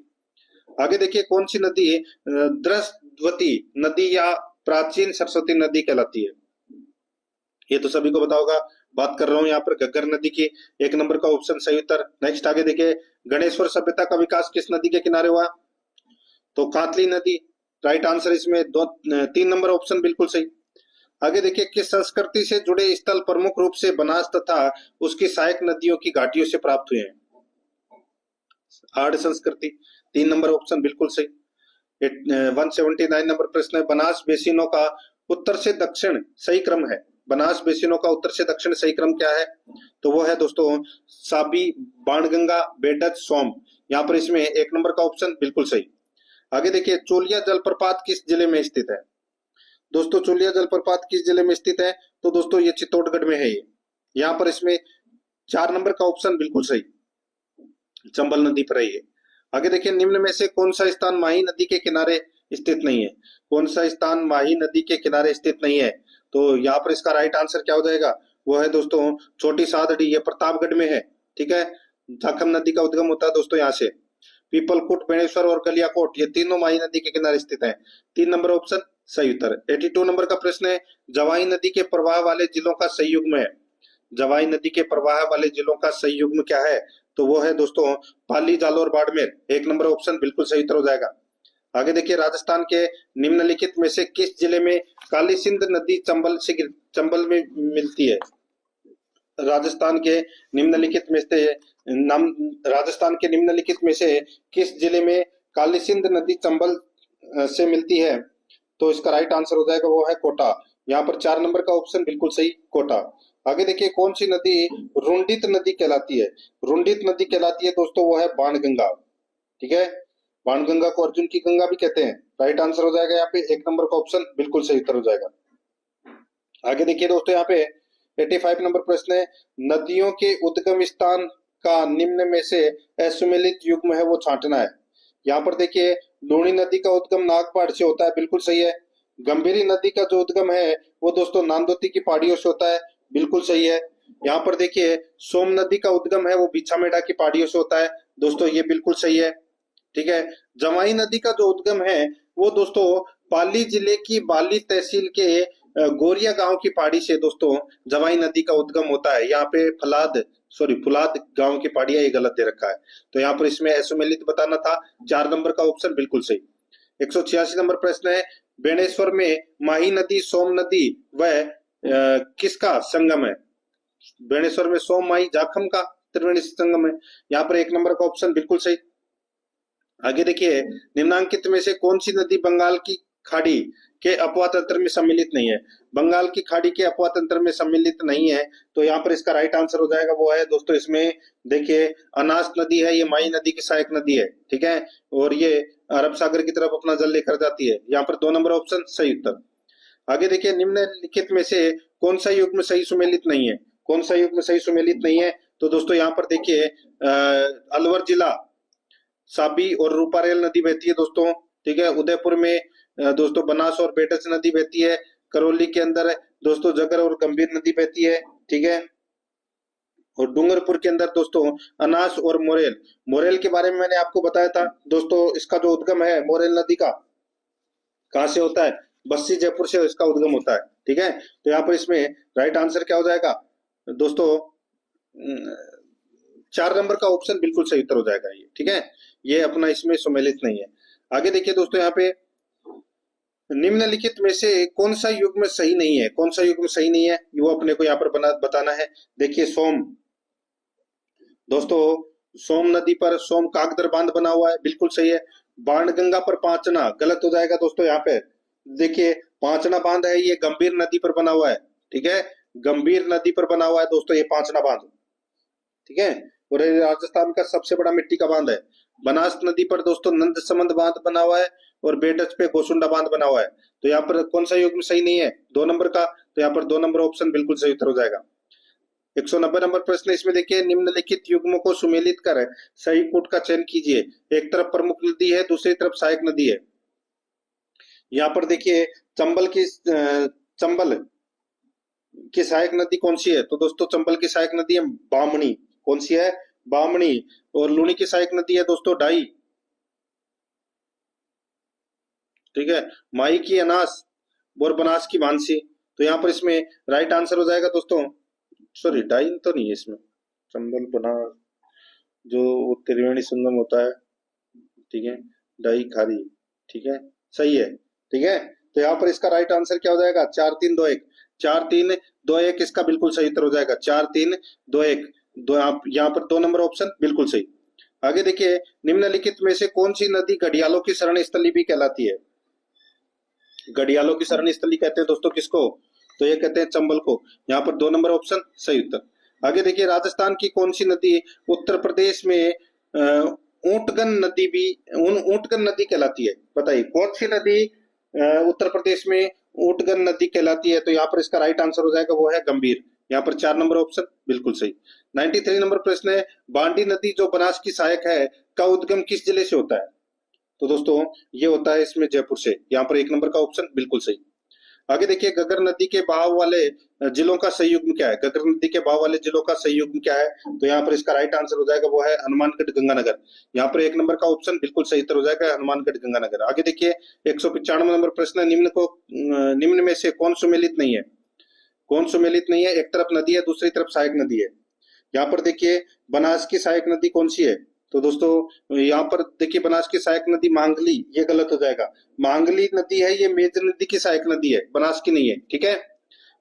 आगे देखिए कौन सी नदी द्रस्वती नदी या प्राचीन सरस्वती नदी कहलाती है? ये तो सभी को पता होगा, बात कर रहा हूं यहाँ पर घग्गर नदी की। 1 नंबर का ऑप्शन सही उत्तर। नेक्स्ट आगे देखिए, गणेश्वर सभ्यता का विकास किस नदी के किनारे हुआ? तो कातली नदी, राइट आंसर इसमें 3 नंबर ऑप्शन बिल्कुल सही। आगे देखिए, किस संस्कृति से जुड़े स्थल प्रमुख रूप से बनास तथा उसकी सहायक नदियों की घाटियों से प्राप्त हुए हैं? आर्य संस्कृति, 3 नंबर ऑप्शन बिल्कुल सही। 179 नंबर प्रश्न है, बनास बेसिनों का उत्तर से दक्षिण सही क्रम है। बनास बेसिनों का उत्तर से दक्षिण सही क्रम क्या है? तो वो है दोस्तों साबी, बाणगंगा, बेडज, सोम। यहाँ पर इसमें 1 नंबर का ऑप्शन बिल्कुल सही। आगे देखिए, चोलिया जलप्रपात किस जिले में स्थित है? दोस्तों चोलिया जलप्रपात किस जिले में स्थित है? तो दोस्तों ये चित्तौड़गढ़ में है। ये यहाँ पर इसमें 4 नंबर का ऑप्शन बिल्कुल सही, चंबल नदी पर है ये। आगे देखिए, निम्न में से कौन सा स्थान माही नदी के किनारे स्थित नहीं है? कौन सा स्थान माही नदी के किनारे स्थित नहीं है? तो यहाँ पर इसका राइट आंसर क्या हो जाएगा? वो है दोस्तों छोटी सादड़ी, ये प्रतापगढ़ में है। ठीक है, झाखम नदी का उद्गम होता है दोस्तों यहाँ से। पीपलकुट, बेणेश्वर और गलियाकोट, ये तीनों माही नदी के किनारे स्थित है। 3 नंबर ऑप्शन सही उत्तर। 82 नंबर का प्रश्न है, जवाई नदी के प्रवाह वाले जिलों का सही युग्म है। जवाई नदी के प्रवाह वाले जिलों का सही युग्म क्या है? तो वो है दोस्तों पाली, जालौर, बाड़मेर। 1 नंबर ऑप्शन बिल्कुल सही उत्तर हो जाएगा। आगे देखिए, राजस्थान के निम्नलिखित में से किस जिले में काली सिंध नदी चंबल में मिलती है? राजस्थान के निम्नलिखित में से राजस्थान के निम्नलिखित में से किस जिले में काली सिंध नदी चंबल से मिलती है? तो इसका राइट आंसर हो जाएगा वो है कोटा। यहाँ पर 4 नंबर का ऑप्शन बिल्कुल सही, कोटा। आगे देखिए, कौन सी नदी रुंडित नदी कहलाती है? रुंडित नदी कहलाती है दोस्तों वो है बाणगंगा। ठीक है, बाणगंगा को अर्जुन की गंगा भी कहते हैं। राइट आंसर हो जाएगा यहाँ पे 1 नंबर का ऑप्शन बिल्कुल सही उत्तर हो जाएगा। आगे देखिए दोस्तों, यहाँ पे 85 नंबर प्रश्न है, नदियों के उद्गम स्थान का निम्न में से असुमेलित युग्म है वो छांटना है। यहाँ पर देखिए, लूणी नदी का उद्गम नागपाड़ से होता है, बिल्कुल सही है। गंभीरी नदी का जो उद्गम है वो दोस्तों नांदोती की पहाड़ियों से होता है, बिल्कुल सही है। यहाँ पर देखिए, सोम नदी का उद्गम है वो बिछामेड़ा की पहाड़ियों से होता है दोस्तों, ये बिल्कुल सही है। ठीक है, जवाई नदी का जो उद्गम है वो दोस्तों पाली जिले की बाली तहसील के गोरिया गांव की पहाड़ी से दोस्तों जवाई नदी का उद्गम होता है। यहाँ पे फुलाद गांव की पहाड़ी है, ये गलत दे रखा है। तो यहाँ पर इसमें असुमेलित बताना था। 4 नंबर का ऑप्शन बिल्कुल सही। 186 नंबर प्रश्न है, बेणेश्वर में माही नदी, सोम नदी व किसका संगम है? बेणेश्वर में सोम, माही, जाखम का त्रिवेणी संगम है। यहाँ पर 1 नंबर का ऑप्शन बिल्कुल सही। आगे देखिए, निम्नांकित में से कौन सी नदी बंगाल की खाड़ी के अपवा तंत्र में सम्मिलित नहीं है? बंगाल की खाड़ी के अपवा तंत्र में सम्मिलित नहीं है, तो यहाँ पर इसका राइट आंसर हो जाएगा वो है दोस्तों इसमें देखिए अनास नदी है, ये माही नदी की सहायक नदी है। ठीक है, और ये अरब सागर की तरफ अपना जल लेकर जाती है। यहाँ पर 2 नंबर ऑप्शन सही उत्तर। आगे देखिए, निम्नलिखित में से कौन सा युग्म सही सुमेलित नहीं है? कौन सा युग्म सही सुमेलित नहीं है? तो दोस्तों यहाँ पर देखिए, अलवर जिला साबी और रूपारेल नदी बहती है दोस्तों। ठीक है, उदयपुर में दोस्तों बनास और बेटच नदी बहती है। करौली के अंदर दोस्तों जगर और गंभीर नदी बहती है। ठीक है, और डूंगरपुर के अंदर दोस्तों अनास और मोरेल। मोरेल के बारे में मैंने आपको बताया था दोस्तों, इसका जो उद्गम है मोरेल नदी का कहाँ से होता है? बस्सी जयपुर से इसका उद्गम होता है। ठीक है, तो यहाँ पर इसमें राइट आंसर क्या हो जाएगा दोस्तों? 4 नंबर का ऑप्शन बिल्कुल सही उत्तर हो जाएगा ये। ठीक है, ये अपना इसमें सुमेलित नहीं है। आगे देखिए दोस्तों, यहाँ पे निम्नलिखित में से कौन सा युग्म सही नहीं है? कौन सा युग्म सही नहीं है वो अपने को यहाँ पर बताना है। देखिए, सोम दोस्तों, सोम नदी पर सोम कागदर बांध बना हुआ है, बिल्कुल सही है। बाणगंगा पर पांचना गलत हो जाएगा दोस्तों। यहाँ पे देखिए, पांचना बांध है ये गंभीर नदी पर बना हुआ है। ठीक है, गंभीर नदी पर बना हुआ है दोस्तों ये पांचना बांध। ठीक है, और ये राजस्थान का सबसे बड़ा मिट्टी का बांध है। बनास नदी पर दोस्तों नंद समंद बांध बना हुआ है, और बेडच पे गोसुंडा बांध बना हुआ है। तो यहाँ पर कौन सा युग्म सही नहीं है? 2 नंबर का। तो यहाँ पर 2 नंबर ऑप्शन बिल्कुल सही उत्तर हो जाएगा। 190 नंबर प्रश्न इसमें देखिए, निम्नलिखित युग्मों को सुमेलित कर सही कूट का चयन कीजिए। एक तरफ प्रमुख नदी है, दूसरी तरफ सहायक नदी है। यहाँ पर देखिए चंबल की सहायक नदी कौन सी है? तो दोस्तों चंबल की सहायक नदी है बामणी। कौन सी है? बामणी। और लूणी की सहायक नदी है दोस्तों डाई। ठीक है, माई की अनास और बनास की मानसी। तो यहाँ पर इसमें राइट आंसर हो जाएगा दोस्तों, सॉरी डाई तो नहीं है इसमें, चंबल बनास जो त्रिवेणी संगम होता है, ठीक है, डाई खारी, ठीक है, सही है। ठीक है, तो यहाँ पर इसका राइट आंसर क्या हो जाएगा? 4 3 2 1। 4 3 2 1 इसका बिल्कुल सही उत्तर हो जाएगा। 4 3 2 1 दो, यहाँ पर 2 नंबर ऑप्शन बिल्कुल सही। आगे देखिए, निम्नलिखित में से कौन सी नदी घड़ियालों की शरण स्थली भी कहलाती है? घड़ियालों की शरण स्थली कहते हैं दोस्तों किसको? तो ये कहते हैं चंबल को। यहाँ पर 2 नंबर ऑप्शन सही उत्तर। आगे देखिए, राजस्थान की कौन सी नदी उत्तर प्रदेश में ऊंटगन नदी भी ऊंटगन नदी कहलाती है? बताइए कौन सी नदी उत्तर प्रदेश में ऊंटगन नदी कहलाती है? तो यहाँ पर इसका राइट आंसर हो जाएगा, वो है गंभीर। यहाँ पर 4 नंबर ऑप्शन बिल्कुल सही। 93 नंबर प्रश्न है, बांडी नदी जो बनास की सहायक है का उद्गम किस जिले से होता है? तो दोस्तों ये होता है इसमें जयपुर से। यहाँ पर 1 नंबर का ऑप्शन बिल्कुल सही। आगे देखिए, घग्गर नदी के बहाव वाले जिलों का संयुग्म क्या है? घग्गर नदी के बहाव वाले जिलों का संयुग्म क्या है? तो यहाँ पर इसका राइट आंसर हो जाएगा, वो है हनुमानगढ़ गंगानगर। यहाँ पर 1 नंबर का ऑप्शन बिल्कुल सही उत्तर हो जाएगा, हनुमानगढ़ गंगानगर। आगे देखिए, 195 नंबर प्रश्न, निम्न में से कौन सुमेलित नहीं है? कौन सुमेलित नहीं है? एक तरफ नदी है, दूसरी तरफ सहायक नदी है। यहाँ पर देखिए, बनास की सहायक नदी कौन सी है? तो दोस्तों यहाँ पर देखिए, बनास की सहायक नदी मांगली, ये गलत हो जाएगा। मांगली नदी है, ये मेज नदी की सहायक नदी है, बनास की नहीं है। ठीक है,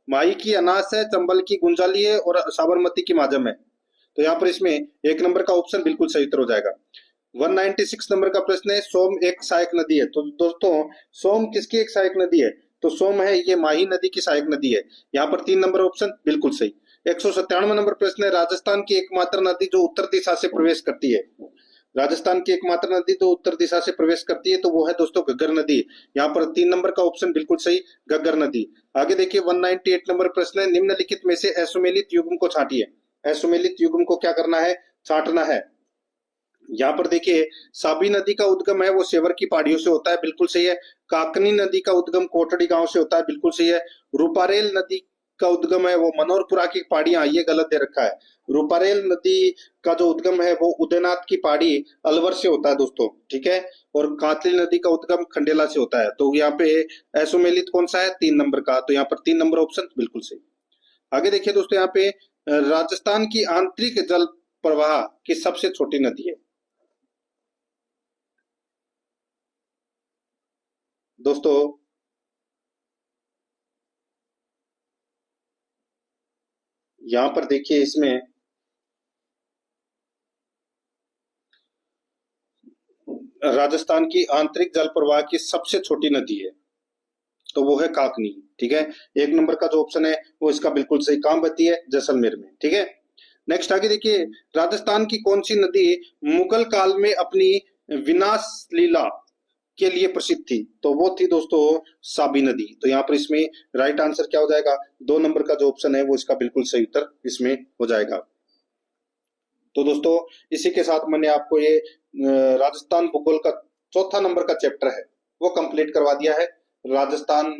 माई की अनास है, चंबल की गुंजाली है और साबरमती की माजम है। तो यहाँ पर इसमें 1 नंबर का ऑप्शन बिल्कुल सही उत्तर हो जाएगा। 196 नंबर का प्रश्न है, सोम एक सहायक नदी है। तो दोस्तों सोम किसकी एक सहायक नदी है? तो सोम है ये माही नदी की सहायक नदी है। यहाँ पर 3 नंबर ऑप्शन बिल्कुल सही। 197 नंबर प्रश्न है, राजस्थान की एकमात्र नदी जो उत्तर दिशा से प्रवेश करती है। राजस्थान की एकमात्र नदी जो उत्तर दिशा से प्रवेश करती है, तो वो है दोस्तों घग्गर नदी। यहाँ पर 3 नंबर का ऑप्शन बिल्कुल सही, घग्गर नदी। आगे देखिए, 198 नंबर प्रश्न है, निम्नलिखित में से असुमेलित युग्म को छांटिए। असुमेलित युग्म को क्या करना है? छांटना है। यहाँ पर देखिए, साबी नदी का उद्गम है वो सेवर की पहाड़ियों से होता है, बिल्कुल सही है। काकनी नदी का उद्गम कोटड़ी गांव से होता है, बिल्कुल सही है। रूपारेल नदी का उद्गम है वो मनोहरपुरा की पहाड़ियां, ये गलत दे रखा है। रूपारेल नदी का जो उद्गम है वो उदयनाथ की पहाड़ी अलवर से होता है दोस्तों। ठीक है, और कातली नदी का उद्गम खंडेला से होता है। तो यहाँ पे असुमेलित कौन सा है? 3 नंबर का। तो यहाँ पर 3 नंबर ऑप्शन बिल्कुल सही। आगे देखिए दोस्तों, यहाँ पे राजस्थान की आंतरिक जल प्रवाह की सबसे छोटी नदी है। दोस्तों यहां पर देखिए, इसमें राजस्थान की आंतरिक जल प्रवाह की सबसे छोटी नदी है, तो वो है काकनी। ठीक है, 1 नंबर का जो ऑप्शन है वो इसका बिल्कुल सही। काम बती है जैसलमेर में। ठीक है, नेक्स्ट आगे देखिए, राजस्थान की कौन सी नदी मुगल काल में अपनी विनाश लीला के लिए प्रसिद्ध थी? तो वो थी दोस्तों साबी नदी। तो यहाँ पर इसमें राइट आंसर क्या हो जाएगा? 2 नंबर का जो ऑप्शन है वो इसका बिल्कुल सही उत्तर इसमें हो जाएगा। तो दोस्तों इसी के साथ मैंने आपको ये राजस्थान भूगोल का 4था नंबर का चैप्टर है वो कंप्लीट करवा दिया है। राजस्थान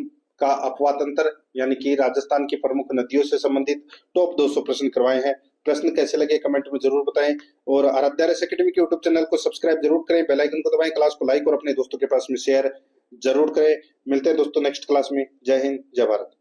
का अपवाद तंत्र यानी कि राजस्थान की प्रमुख नदियों से संबंधित टॉप 200 प्रश्न करवाए हैं। प्रश्न कैसे लगे कमेंट में जरूर बताएं और आराध्या रेस एकेडमी के यूट्यूब चैनल को सब्सक्राइब जरूर करें, बेल आइकन को दबाएं, क्लास को लाइक और अपने दोस्तों के पास में शेयर जरूर करें। मिलते हैं दोस्तों नेक्स्ट क्लास में। जय हिंद, जय भारत।